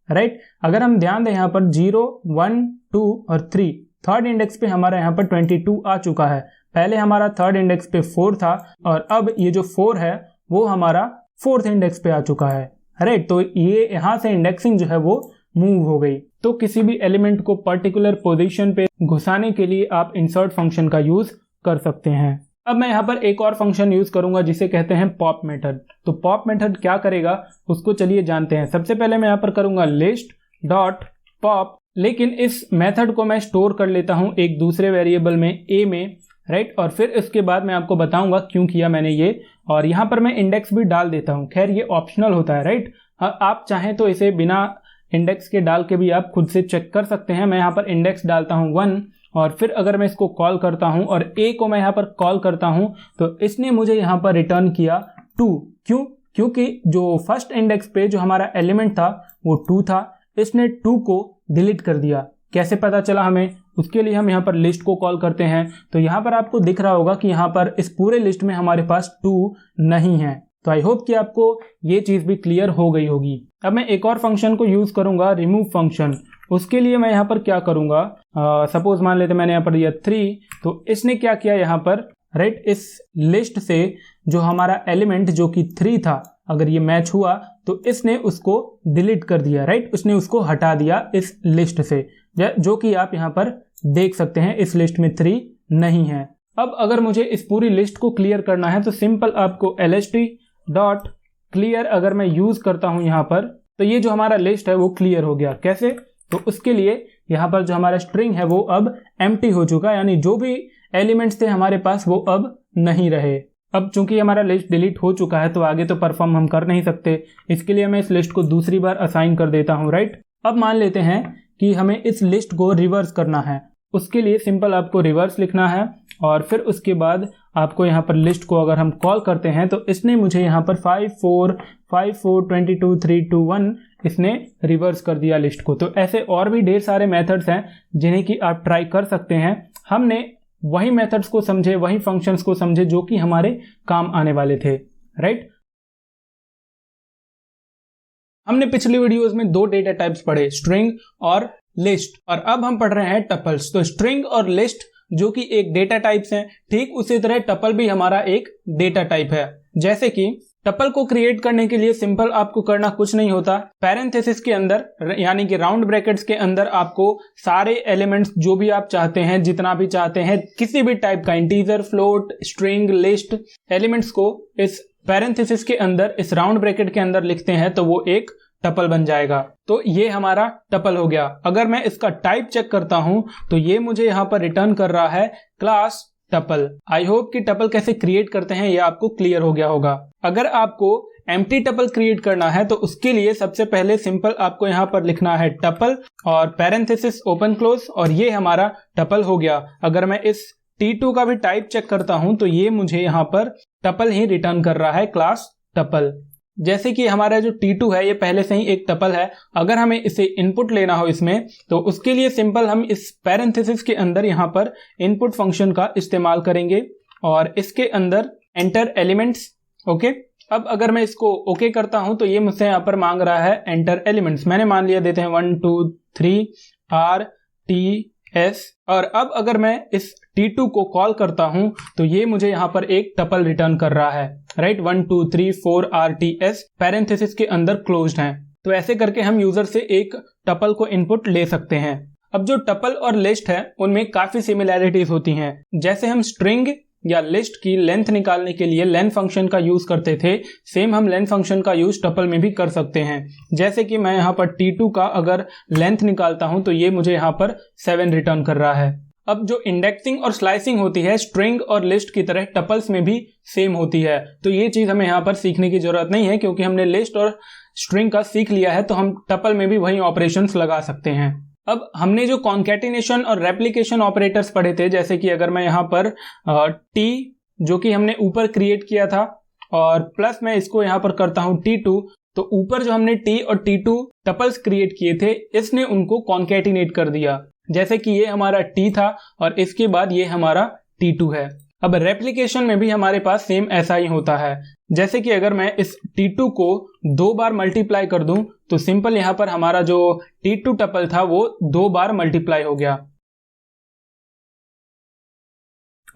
राइट। अगर हम ध्यान दें यहाँ पर 0 1 2 और 3 थर्ड इंडेक्स पे हमारा यहाँ पर 22 आ चुका है। पहले हमारा थर्ड इंडेक्स पे 4 था और अब ये जो 4 है वो हमारा फोर्थ इंडेक्स पे आ चुका है, राइट। तो ये यहाँ से इंडेक्सिंग जो है वो मूव हो गई। तो किसी भी एलिमेंट को पर्टिकुलर पोजीशन पे घुसाने के लिए आप इंसर्ट फंक्शन का यूज कर सकते हैं। अब मैं यहाँ पर एक और फंक्शन यूज करूंगा जिसे कहते हैं पॉप मेथड। तो पॉप मेथड क्या करेगा उसको चलिए जानते हैं। सबसे पहले मैं यहाँ पर करूंगा लिस्ट डॉट पॉप, लेकिन इस मेथड को मैं स्टोर कर लेता हूं एक दूसरे वेरिएबल में a में, राइट। और फिर इसके बाद मैं आपको बताऊंगा क्यों किया मैंने ये, और यहाँ पर मैं इंडेक्स भी डाल देता हूँ। खैर ये ऑप्शनल होता है, राइट। आप चाहें तो इसे बिना इंडेक्स के डाल के भी आप खुद से चेक कर सकते हैं। मैं यहाँ पर इंडेक्स डालता हूँ 1 और फिर अगर मैं इसको कॉल करता हूँ और a को मैं यहाँ पर कॉल करता हूँ तो इसने मुझे यहाँ पर रिटर्न किया 2। क्यों? क्योंकि जो फर्स्ट इंडेक्स पे जो हमारा एलिमेंट था वो 2 था, इसने 2 को डिलीट कर दिया। कैसे पता चला हमें? उसके लिए हम यहाँ पर लिस्ट को कॉल करते हैं। तो यहाँ पर आपको दिख रहा होगा कि यहाँ पर इस पूरे लिस्ट में हमारे पास 2 नहीं है। तो आई होप कि आपको ये चीज़ भी क्लियर हो गई होगी। अब मैं एक और फंक्शन को यूज़ करूंगा, रिमूव फंक्शन। उसके लिए मैं यहाँ पर क्या करूंगा, सपोज मान लेते मैंने यहाँ पर दिया 3, तो इसने क्या किया यहाँ पर, राइट, इस लिस्ट से जो हमारा एलिमेंट जो कि 3 था, अगर ये मैच हुआ तो इसने उसको डिलीट कर दिया, राइट। उसने उसको हटा दिया इस लिस्ट से, जो कि आप यहाँ पर देख सकते हैं इस लिस्ट में 3 नहीं है। अब अगर मुझे इस पूरी लिस्ट को क्लियर करना है तो सिंपल आपको lst डॉट क्लियर अगर मैं यूज करता हूं यहाँ पर, तो ये जो हमारा लिस्ट है वो क्लियर हो गया। कैसे? तो उसके लिए यहाँ पर जो हमारा स्ट्रिंग है वो अब एम्प्टी हो चुका, यानी जो भी एलिमेंट्स थे हमारे पास वो अब नहीं रहे। अब चूंकि हमारा लिस्ट डिलीट हो चुका है तो आगे तो परफॉर्म हम कर नहीं सकते, इसके लिए मैं इस लिस्ट को दूसरी बार असाइन कर देता हूँ, राइट। अब मान लेते हैं कि हमें इस लिस्ट को रिवर्स करना है। उसके लिए सिंपल आपको रिवर्स लिखना है और फिर उसके बाद आपको यहाँ पर लिस्ट को अगर हम कॉल करते हैं तो इसने मुझे यहाँ पर 5 4 5 4 22 3 2 1 इसने रिवर्स कर दिया लिस्ट को। तो ऐसे और भी ढेर सारे मेथड्स हैं जिन्हें कि आप ट्राई कर सकते हैं। हमने वही मेथड्स को समझे, वही फंक्शंस को समझे जो कि हमारे काम आने वाले थे, राइट। हमने पिछली वीडियोस में 2 डेटा टाइप्स पढ़े, स्ट्रिंग और लिस्ट, और अब हम पढ़ रहे हैं टपल्स। तो स्ट्रिंग और लिस्ट जो कि एक डेटा टाइप्स हैं, ठीक उसी तरह टपल भी हमारा एक डेटा टाइप है। जैसे कि टपल को क्रिएट करने के लिए सिंपल आपको करना कुछ नहीं होता, पैरेंथेसिस के अंदर यानी कि राउंड ब्रैकेट्स के अंदर आपको सारे एलिमेंट्स जो भी आप चाहते हैं, जितना भी चाहते हैं, किसी भी टाइप का integer, float, string, list elements को इस पैरेंथेसिस के अंदर, इस राउंड ब्रैकेट के अंदर लिखते हैं तो वो एक टपल बन जाएगा। तो ये हमारा टपल हो गया। अगर मैं इसका टाइप चेक करता हूं तो ये मुझे यहां पर रिटर्न कर रहा है क्लास टपल। आई होप कि टपल कैसे क्रिएट करते हैं ये आपको क्लियर हो गया होगा। अगर आपको एम्प्टी टपल क्रिएट करना है तो उसके लिए सबसे पहले सिंपल आपको यहां पर लिखना है टपल और पैरेंथेसिस ओपन क्लोज, और ये हमारा टपल हो गया। अगर मैं इस T2 का भी टाइप चेक करता हूं तो ये मुझे यहां पर टपल ही रिटर्न कर रहा है, क्लास टपल। जैसे कि हमारा जो T2 है ये पहले से ही एक टपल है। अगर हमें इसे इनपुट लेना हो इसमें तो उसके लिए सिंपल हम इस पैरेंथेसिस के अंदर यहाँ पर इनपुट फंक्शन का इस्तेमाल करेंगे और इसके अंदर एंटर एलिमेंट्स, ओके। अब अगर मैं इसको ओके करता हूं तो ये मुझसे यहाँ पर मांग रहा है एंटर एलिमेंट्स। मैंने मान लिया, देते हैं 1 2 3 R T S, और अब अगर मैं इस T2 को कॉल करता हूं तो ये मुझे यहां पर एक टपल रिटर्न कर रहा है, right. 1 2 3 4 R T S parenthesis के अंदर क्लोज्ड हैं। तो ऐसे करके हम यूजर से एक टपल को इनपुट ले सकते हैं। अब जो टपल और लिस्ट है उनमें काफी सिमिलैरिटीज होती हैं। जैसे हम स्ट्रिंग या लिस्ट की लेंथ निकालने के लिए लेन फंक्शन का यूज करते थे, सेम हम लेन फंक्शन का यूज टपल में भी कर सकते हैं। जैसे कि मैं यहाँ पर T2 का अगर लेंथ निकालता हूं तो ये मुझे यहाँ पर 7 रिटर्न कर रहा है। अब जो इंडेक्सिंग और स्लाइसिंग होती है स्ट्रिंग और लिस्ट की तरह टपल्स में भी सेम होती है। तो ये चीज हमें यहाँ पर सीखने की जरूरत नहीं है, क्योंकि हमने लिस्ट और स्ट्रिंग का सीख लिया है, तो हम टपल में भी वही ऑपरेशंस लगा सकते हैं। अब हमने जो कॉन्कैटिनेशन और रेप्लिकेशन ऑपरेटर्स पढ़े थे, जैसे कि अगर मैं यहाँ पर T जो कि हमने ऊपर क्रिएट किया था और प्लस मैं इसको यहाँ पर करता हूँ T2, तो ऊपर जो हमने T और T2 टपल्स क्रिएट किए थे इसने उनको कॉन्कैटिनेट कर दिया। जैसे कि ये हमारा t था और इसके बाद ये हमारा t2 है। अब रेप्लिकेशन में भी हमारे पास सेम ऐसा ही होता है। जैसे कि अगर मैं इस t2 को 2 बार मल्टीप्लाई कर दूं तो सिंपल यहाँ पर हमारा जो t2 टपल था वो 2 बार मल्टीप्लाई हो गया।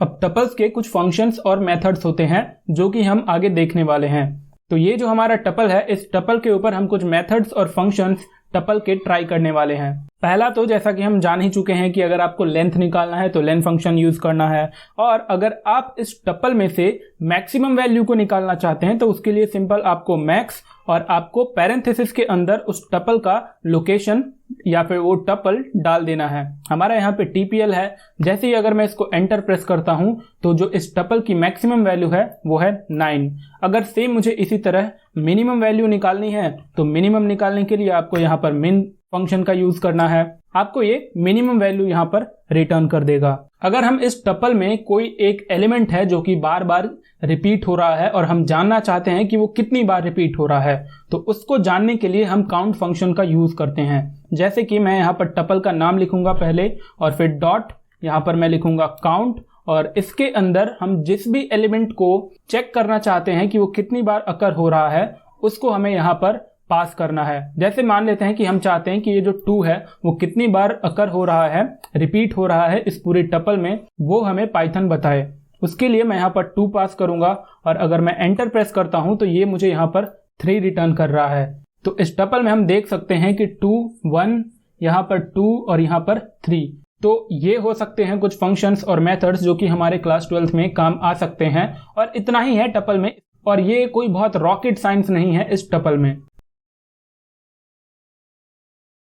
अब टपल्स के कुछ फंक्शंस और मेथड्स होते हैं जो कि हम आगे देखने वाले हैं। तो ये जो हमारा टपल है, इस टपल के ऊपर हम कुछ मेथड्स और फंक्शंस टपल के ट्राई करने वाले हैं। पहला तो जैसा कि हम जान ही चुके हैं कि अगर आपको लेंथ निकालना है तो लेंथ फंक्शन यूज करना है, और अगर आप इस टपल में से मैक्सिमम वैल्यू को निकालना चाहते हैं तो उसके लिए सिंपल आपको मैक्स और आपको पैरेंथेसिस के अंदर उस टपल का लोकेशन या फिर वो टपल डाल देना है। हमारा यहाँ पे TPL है। जैसे ही अगर मैं इसको एंटर प्रेस करता हूं तो जो इस टपल की मैक्सिमम वैल्यू है वो है 9। अगर सेम मुझे इसी तरह मिनिमम वैल्यू निकालनी है तो मिनिमम निकालने के लिए आपको यहाँ पर min फंक्शन का यूज करना है। आपको ये मिनिमम वैल्यू यहाँ पर रिटर्न कर देगा। अगर हम इस टपल में कोई एक एलिमेंट है जो कि बार बार रिपीट हो रहा है और हम जानना चाहते हैं कि वो कितनी बार रिपीट हो रहा है, तो उसको जानने के लिए हम काउंट फंक्शन का यूज करते हैं। जैसे कि मैं यहाँ पर टपल का नाम लिखूंगा पहले और फिर डॉट, यहाँ पर मैं लिखूंगा काउंट, और इसके अंदर हम जिस भी एलिमेंट को चेक करना चाहते हैं कि वो कितनी बार अकर हो रहा है उसको हमें यहाँ पर पास करना है। जैसे मान लेते हैं कि हम चाहते हैं कि ये जो 2 है वो कितनी बार अकर हो रहा है, रिपीट हो रहा है इस पूरे टपल में, वो हमें पाइथन बताए। उसके लिए मैं यहाँ पर 2 पास करूंगा और अगर मैं एंटर प्रेस करता हूं तो ये मुझे यहाँ पर 3 रिटर्न कर रहा है। तो इस टपल में हम देख सकते हैं कि 2, 1, यहाँ पर 2 और यहाँ पर 3। तो ये हो सकते हैं कुछ फंक्शंस और मेथड्स जो कि हमारे क्लास 12th में काम आ सकते हैं, और इतना ही है टपल में, और ये कोई बहुत रॉकेट साइंस नहीं है इस टपल में।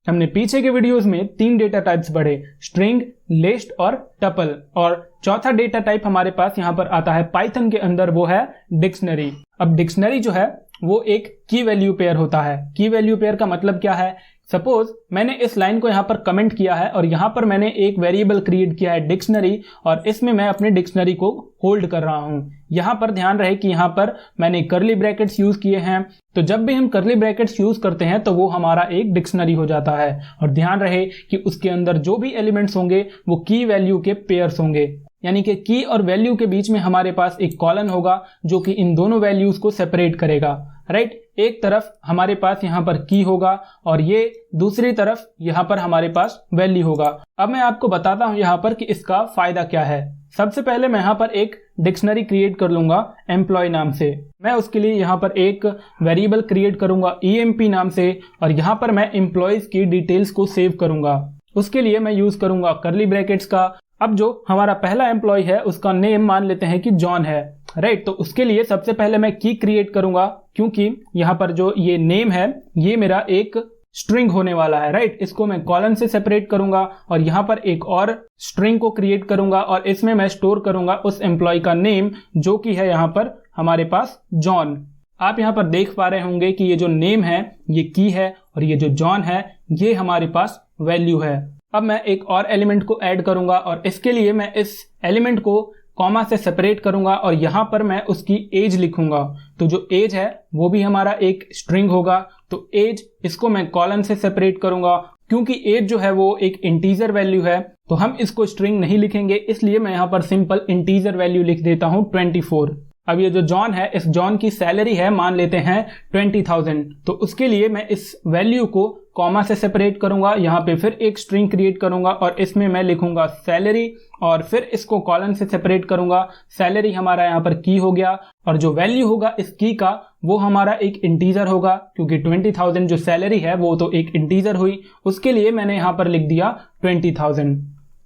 हमने पीछे के वीडियोस में 3 डेटा टाइप्स पढ़े, स्ट्रिंग, लिस्ट और टपल, और चौथा डेटा टाइप हमारे पास यहाँ पर आता है पाइथन के अंदर, वो है डिक्शनरी। अब डिक्शनरी जो है वो एक की वैल्यू पेयर होता है। की वैल्यू पेयर का मतलब क्या है? सपोज मैंने इस लाइन को यहाँ पर कमेंट किया है और यहाँ पर मैंने एक वेरिएबल क्रिएट किया है डिक्शनरी, और इसमें मैं अपने डिक्शनरी को होल्ड कर रहा हूँ। यहाँ पर ध्यान रहे कि यहाँ पर मैंने कर्ली ब्रैकेट्स यूज किए हैं, तो जब भी हम कर्ली ब्रैकेट्स यूज करते हैं तो वो हमारा एक डिक्शनरी हो जाता है। और ध्यान रहे कि उसके अंदर जो भी एलिमेंट्स होंगे वो की वैल्यू के पेयर्स होंगे, यानी कि की और वैल्यू के बीच में हमारे पास एक कॉलन होगा जो कि इन दोनों वैल्यूज को सेपरेट करेगा। राइट, एक तरफ हमारे पास यहाँ पर की होगा और ये दूसरी तरफ यहाँ पर हमारे पास वैल्यू होगा। अब मैं आपको बताता हूँ यहाँ पर कि इसका फायदा क्या है। सबसे पहले मैं यहाँ पर एक डिक्शनरी क्रिएट कर लूंगा एम्प्लॉय नाम से। मैं उसके लिए यहाँ पर एक वेरिएबल क्रिएट करूंगा emp नाम से, और यहाँ पर मैं एम्प्लॉयज की डिटेल्स को सेव करूंगा। उसके लिए मैं यूज करूंगा कर्ली ब्रैकेट्स का। अब जो हमारा पहला एम्प्लॉय है उसका नेम मान लेते हैं कि जॉन है। राइट, तो उसके लिए सबसे पहले मैं की क्रिएट करूंगा, क्योंकि यहाँ पर जो ये नेम है ये मेरा एक स्ट्रिंग होने वाला है। राइट, इसको मैं कॉलन से सेपरेट करूंगा और यहाँ पर एक और स्ट्रिंग को क्रिएट करूंगा और इसमें मैं स्टोर करूंगा उस एम्प्लॉय का नेम जो कि है यहाँ पर हमारे पास जॉन। आप यहाँ पर देख पा रहे होंगे कि ये जो नेम है ये की है और ये जो जॉन है ये हमारे पास वैल्यू है। अब मैं एक और एलिमेंट को ऐड करूंगा और इसके लिए मैं इस एलिमेंट को कॉमा से सेपरेट करूंगा और यहाँ पर मैं उसकी एज लिखूंगा। तो जो एज है वो भी हमारा एक स्ट्रिंग होगा। तो एज, इसको मैं कॉलन से सेपरेट करूंगा, क्योंकि एज जो है वो एक इंटीजर वैल्यू है तो हम इसको स्ट्रिंग नहीं लिखेंगे, इसलिए मैं यहाँ पर सिंपल इंटीजर वैल्यू लिख देता हूँ 24। अब ये जो जॉन है, इस जॉन की सैलरी है मान लेते हैं 20,000, तो उसके लिए मैं इस वैल्यू को कॉमा से सेपरेट करूंगा, यहाँ पे फिर एक स्ट्रिंग क्रिएट करूंगा और इसमें मैं लिखूंगा सैलरी और फिर इसको कॉलन से सेपरेट करूंगा। सैलरी हमारा यहाँ पर की हो गया और जो वैल्यू होगा इस की का वो हमारा एक इंटीजर होगा, क्योंकि 20,000 जो सैलरी है वो तो एक इंटीजर हुई, उसके लिए मैंने यहाँ पर लिख दिया 20,000।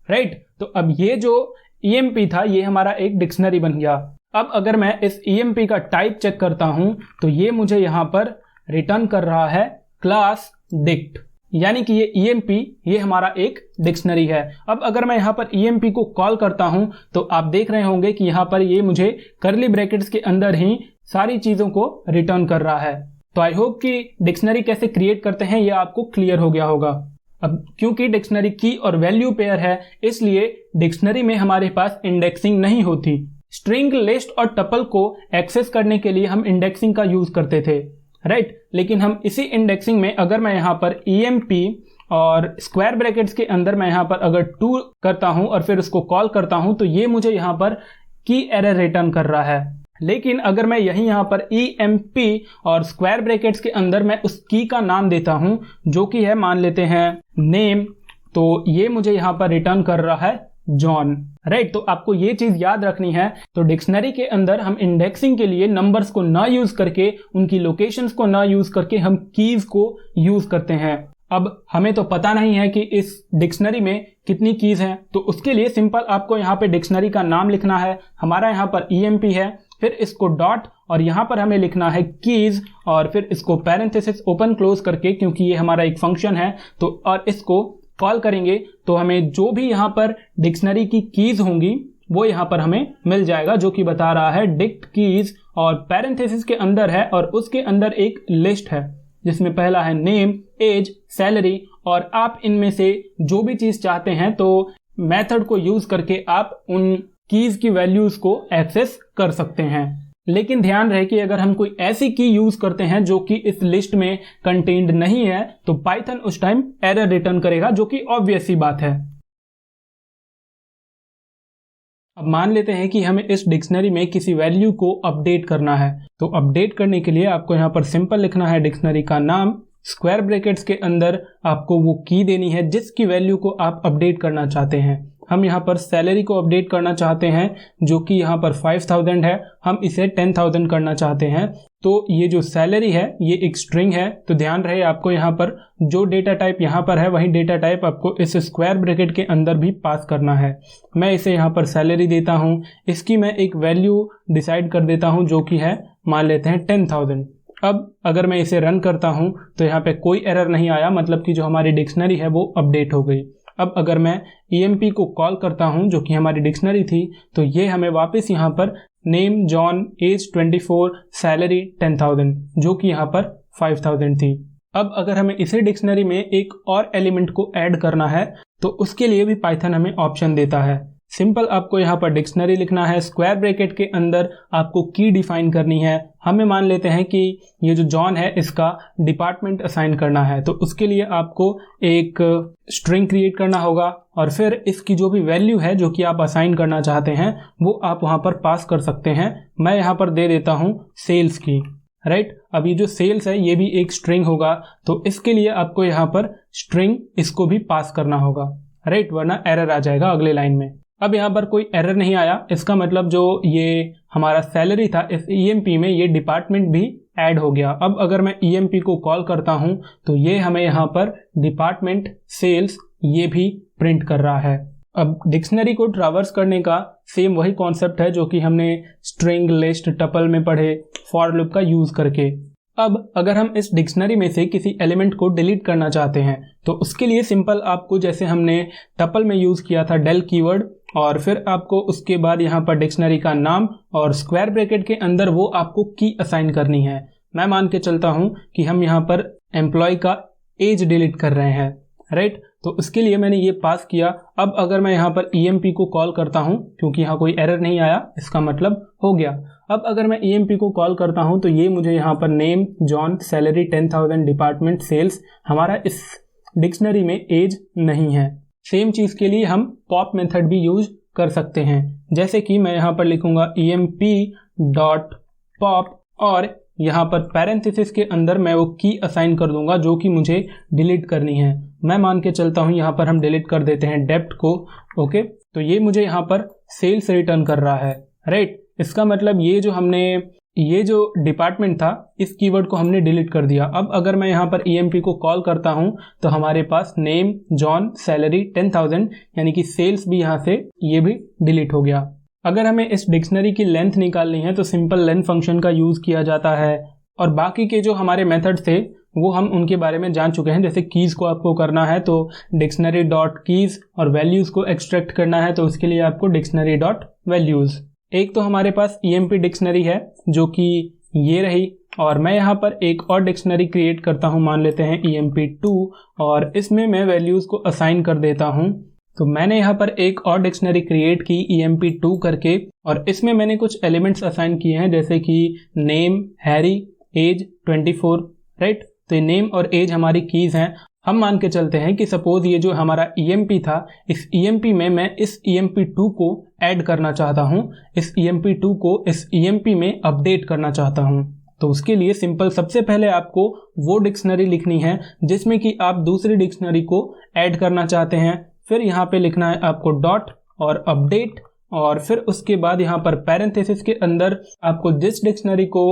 राइट, तो अब ये जो emp था ये हमारा एक डिक्शनरी बन गया। अब अगर मैं इस emp का टाइप चेक करता हूं तो ये मुझे यहाँ पर रिटर्न कर रहा है क्लास डिक्ट, यानी कि ये emp ये हमारा एक डिक्शनरी है। अब अगर मैं यहाँ पर emp को कॉल करता हूं तो आप देख रहे होंगे कि यहाँ पर ये मुझे कर्ली ब्रैकेट्स के अंदर ही सारी चीजों को रिटर्न कर रहा है। तो आई होप कि डिक्शनरी कैसे क्रिएट करते हैं ये आपको क्लियर हो गया होगा। अब क्योंकि डिक्शनरी की और वैल्यू पेयर है इसलिए डिक्शनरी में हमारे पास इंडेक्सिंग नहीं होती। स्ट्रिंग, लिस्ट और टपल को एक्सेस करने के लिए हम इंडेक्सिंग का यूज करते थे। राइट, लेकिन हम इसी इंडेक्सिंग में अगर मैं यहाँ पर emp और स्क्वायर ब्रैकेट्स के अंदर मैं यहाँ पर अगर 2 करता हूँ और फिर उसको कॉल करता हूँ तो ये मुझे यहाँ पर की एरर रिटर्न कर रहा है। लेकिन अगर मैं यहाँ पर EMP और स्क्वायर ब्रैकेट्स के अंदर मैं उस की का नाम देता हूँ जो कि है, मान लेते हैं नेम, तो ये मुझे यहाँ पर रिटर्न कर रहा है जॉन, राइट। तो आपको ये चीज याद रखनी है। तो डिक्शनरी के अंदर हम इंडेक्सिंग के लिए नंबर्स को ना यूज करके, उनकी लोकेशंस को ना यूज करके हम कीज को यूज करते हैं। अब हमें तो पता नहीं है कि इस डिक्शनरी में कितनी कीज हैं, तो उसके लिए सिंपल आपको यहाँ पे डिक्शनरी का नाम लिखना है। हमारा यहाँ पर EMP है, फिर इसको डॉट और यहाँ पर हमें लिखना है कीज और फिर इसको पैरेंथेसिस ओपन क्लोज करके, क्योंकि ये हमारा एक फंक्शन है, तो और इसको कॉल करेंगे तो हमें जो भी यहाँ पर डिक्शनरी की कीज होंगी वो यहाँ पर हमें मिल जाएगा, जो कि बता रहा है डिक्ट कीज और पैरेंथेसिस के अंदर है और उसके अंदर एक लिस्ट है जिसमें पहला है नेम, एज, सैलरी और आप इनमें से जो भी चीज चाहते हैं तो मेथड को यूज करके आप उन कीज की वैल्यूज को एक्सेस कर सकते हैं। लेकिन ध्यान रहे कि अगर हम कोई ऐसी की यूज करते हैं जो कि इस लिस्ट में कंटेन्ड नहीं है तो पाइथन उस टाइम एरर रिटर्न करेगा, जो कि ऑब्वियस सी बात है। अब मान लेते हैं कि हमें इस डिक्शनरी में किसी वैल्यू को अपडेट करना है, तो अपडेट करने के लिए आपको यहाँ पर सिंपल लिखना है डिक्शनरी का नाम, स्क्वायर ब्रैकेट्स के अंदर आपको वो की देनी है जिसकी वैल्यू को आप अपडेट करना चाहते हैं। हम यहाँ पर सैलरी को अपडेट करना चाहते हैं जो कि यहाँ पर 5000 है, हम इसे 10,000 करना चाहते हैं। तो ये जो सैलरी है ये एक स्ट्रिंग है, तो ध्यान रहे आपको यहाँ पर जो डेटा टाइप यहाँ पर है वही डेटा टाइप आपको इस स्क्वायर ब्रैकेट के अंदर भी पास करना है। मैं इसे यहाँ पर सैलरी देता हूँ, इसकी मैं एक वैल्यू डिसाइड कर देता हूँ जो कि है, मान लेते हैं 10,000। अब अगर मैं इसे रन करता हूँ तो यहाँ पे कोई एरर नहीं आया, मतलब कि जो हमारी डिक्शनरी है वो अपडेट हो गई। अब अगर मैं EMP को कॉल करता हूं जो कि हमारी डिक्शनरी थी, तो ये हमें वापस यहाँ पर नेम जॉन, एज 24, सैलरी 10,000 जो कि यहाँ पर 5,000 थी। अब अगर हमें इसी डिक्शनरी में एक और एलिमेंट को ऐड करना है तो उसके लिए भी पाइथन हमें ऑप्शन देता है। सिंपल आपको यहाँ पर डिक्शनरी लिखना है, स्क्वायर ब्रैकेट के अंदर आपको की डिफाइन करनी है। हमें मान लेते हैं कि ये जो जॉन है इसका डिपार्टमेंट असाइन करना है, तो उसके लिए आपको एक स्ट्रिंग क्रिएट करना होगा और फिर इसकी जो भी वैल्यू है जो कि आप असाइन करना चाहते हैं वो आप वहाँ पर पास कर सकते हैं। मैं यहाँ पर दे देता हूँ सेल्स की, राइट। अब ये जो सेल्स है ये भी एक स्ट्रिंग होगा, तो इसके लिए आपको यहाँ पर स्ट्रिंग इसको भी पास करना होगा, राइट, वरना एरर आ जाएगा अगले लाइन में। अब यहाँ पर कोई एरर नहीं आया, इसका मतलब जो ये हमारा सैलरी था इस EMP में ये डिपार्टमेंट भी ऐड हो गया। अब अगर मैं EMP को कॉल करता हूँ तो ये हमें यहाँ पर डिपार्टमेंट सेल्स ये भी प्रिंट कर रहा है। अब डिक्शनरी को ट्रावर्स करने का सेम वही कॉन्सेप्ट है जो कि हमने स्ट्रिंग, लिस्ट, टपल में पढ़े फॉर लूप का यूज करके। अब अगर हम इस डिक्शनरी में से किसी एलिमेंट को डिलीट करना चाहते हैं तो उसके लिए सिंपल आपको, जैसे हमने टपल में यूज किया था del कीवर्ड, और फिर आपको उसके बाद यहाँ पर डिक्शनरी का नाम और स्क्वायर ब्रैकेट के अंदर वो आपको की असाइन करनी है। मैं मान के चलता हूँ कि हम यहाँ पर एम्प्लॉय का एज डिलीट कर रहे हैं, राइट। तो उसके लिए मैंने ये पास किया। अब अगर मैं यहाँ पर EMP को कॉल करता हूँ, क्योंकि यहाँ कोई एरर नहीं आया, इसका मतलब हो गया। अब अगर मैं EMP को कॉल करता हूँ तो ये मुझे यहाँ पर name, John, salary 10,000, department sales, हमारा इस डिक्शनरी में एज नहीं है। सेम चीज के लिए हम पॉप मेथड भी यूज कर सकते हैं, जैसे कि मैं यहाँ पर लिखूंगा EMP डॉट पॉप और यहाँ पर पैरेंथेसिस के अंदर मैं वो की असाइन कर दूंगा जो कि मुझे डिलीट करनी है। मैं मान के चलता हूँ यहाँ पर हम डिलीट कर देते हैं डेप्ट को, ओके। तो ये मुझे यहाँ पर सेल्स रिटर्न कर रहा है, राइट। इसका मतलब ये जो डिपार्टमेंट था इस कीवर्ड को हमने डिलीट कर दिया। अब अगर मैं यहाँ पर EMP को कॉल करता हूँ तो हमारे पास नेम, जॉन, सैलरी 10,000 यानी कि सेल्स भी यहाँ से ये भी डिलीट हो गया। अगर हमें इस डिक्शनरी की लेंथ निकालनी है तो सिंपल लेंथ फंक्शन का यूज किया जाता है, और बाकी के जो हमारे मेथड थे वो हम उनके बारे में जान चुके हैं। जैसे कीज को आपको करना है तो डिक्शनरी डॉट कीज, और वैल्यूज को एक्सट्रैक्ट करना है तो उसके लिए आपको डिक्शनरी डॉट वैल्यूज। एक तो हमारे पास EMP डिक्शनरी है जो कि ये रही, और मैं यहाँ पर एक और डिक्शनरी क्रिएट करता हूँ, मान लेते हैं EMP2, और इसमें मैं वैल्यूज को असाइन कर देता हूँ। तो मैंने यहाँ पर एक और डिक्शनरी क्रिएट की EMP2 करके, और इसमें मैंने कुछ एलिमेंट्स असाइन किए हैं जैसे कि नेम, हैरी, एज 24, राइट। तो ये नेम और एज हमारी कीज हैं। हम मान के चलते हैं कि सपोज ये जो हमारा EMP था, इस EMP में मैं इस EMP2 को ऐड करना चाहता हूँ, इस EMP2 को इस EMP में अपडेट करना चाहता हूँ। तो उसके लिए सिंपल सबसे पहले आपको वो डिक्शनरी लिखनी है जिसमें कि आप दूसरी डिक्शनरी को ऐड करना चाहते हैं। फिर यहाँ पे लिखना है आपको डॉट और अपडेट, और फिर उसके बाद यहाँ पर पैरेंथेसिस के अंदर आपको जिस डिक्शनरी को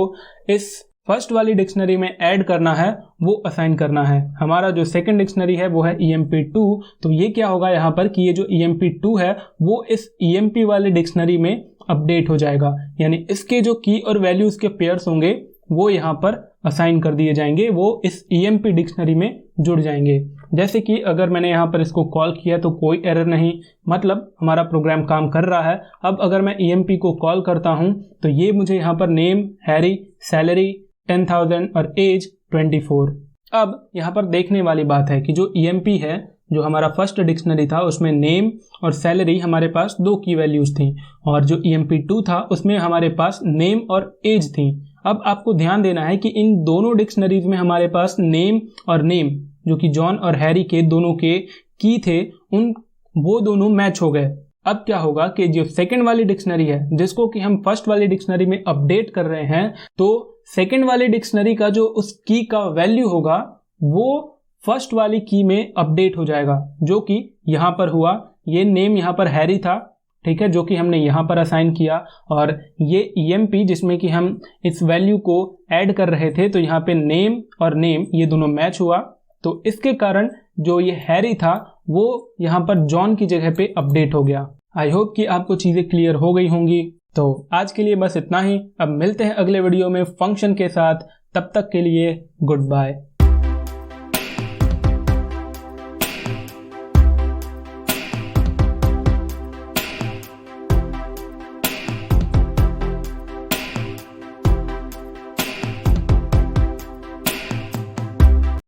इस फर्स्ट वाली डिक्शनरी में ऐड करना है वो असाइन करना है। हमारा जो सेकंड डिक्शनरी है वो है EMP2। तो ये क्या होगा यहाँ पर कि ये जो EMP2 है वो इस EMP वाली डिक्शनरी में अपडेट हो जाएगा, यानी इसके जो की और वैल्यूज के पेयर्स होंगे वो यहाँ पर असाइन कर दिए जाएंगे, वो इस EMP डिक्शनरी में जुड़ जाएंगे। जैसे कि अगर मैंने यहाँ पर इसको कॉल किया तो कोई एरर नहीं, मतलब हमारा प्रोग्राम काम कर रहा है। अब अगर मैं EMP को कॉल करता हूँ तो ये मुझे यहाँ पर नेम हैरी, सैलरी 10,000 और एज 24। अब यहाँ पर देखने वाली बात है कि जो EMP है, जो हमारा फर्स्ट डिक्शनरी था, उसमें नेम और सैलरी हमारे पास 2 की वैल्यूज थी, और जो EMP2 था उसमें हमारे पास नेम और एज थी। अब आपको ध्यान देना है कि इन दोनों डिक्शनरीज में हमारे पास नेम और नेम, जो कि जॉन और हैरी के दोनों के की थे, वो दोनों मैच हो गए। अब क्या होगा कि जो सेकंड वाली डिक्शनरी है जिसको कि हम फर्स्ट वाली डिक्शनरी में अपडेट कर रहे हैं, तो सेकंड वाली डिक्शनरी का जो उस की का वैल्यू होगा वो फर्स्ट वाली की में अपडेट हो जाएगा, जो कि यहाँ पर हुआ। ये नेम यहाँ पर हैरी था, ठीक है, जो कि हमने यहाँ पर असाइन किया, और ये EMP जिसमें कि हम इस वैल्यू को ऐड कर रहे थे, तो यहाँ पे नेम और नेम ये दोनों मैच हुआ। तो इसके कारण जो ये हैरी था वो यहाँ पर जॉन की जगह पे अपडेट हो गया। आई होप कि आपको चीज़ें क्लियर हो गई होंगी। तो आज के लिए बस इतना ही। अब मिलते हैं अगले वीडियो में फंक्शन के साथ। तब तक के लिए गुड बाय।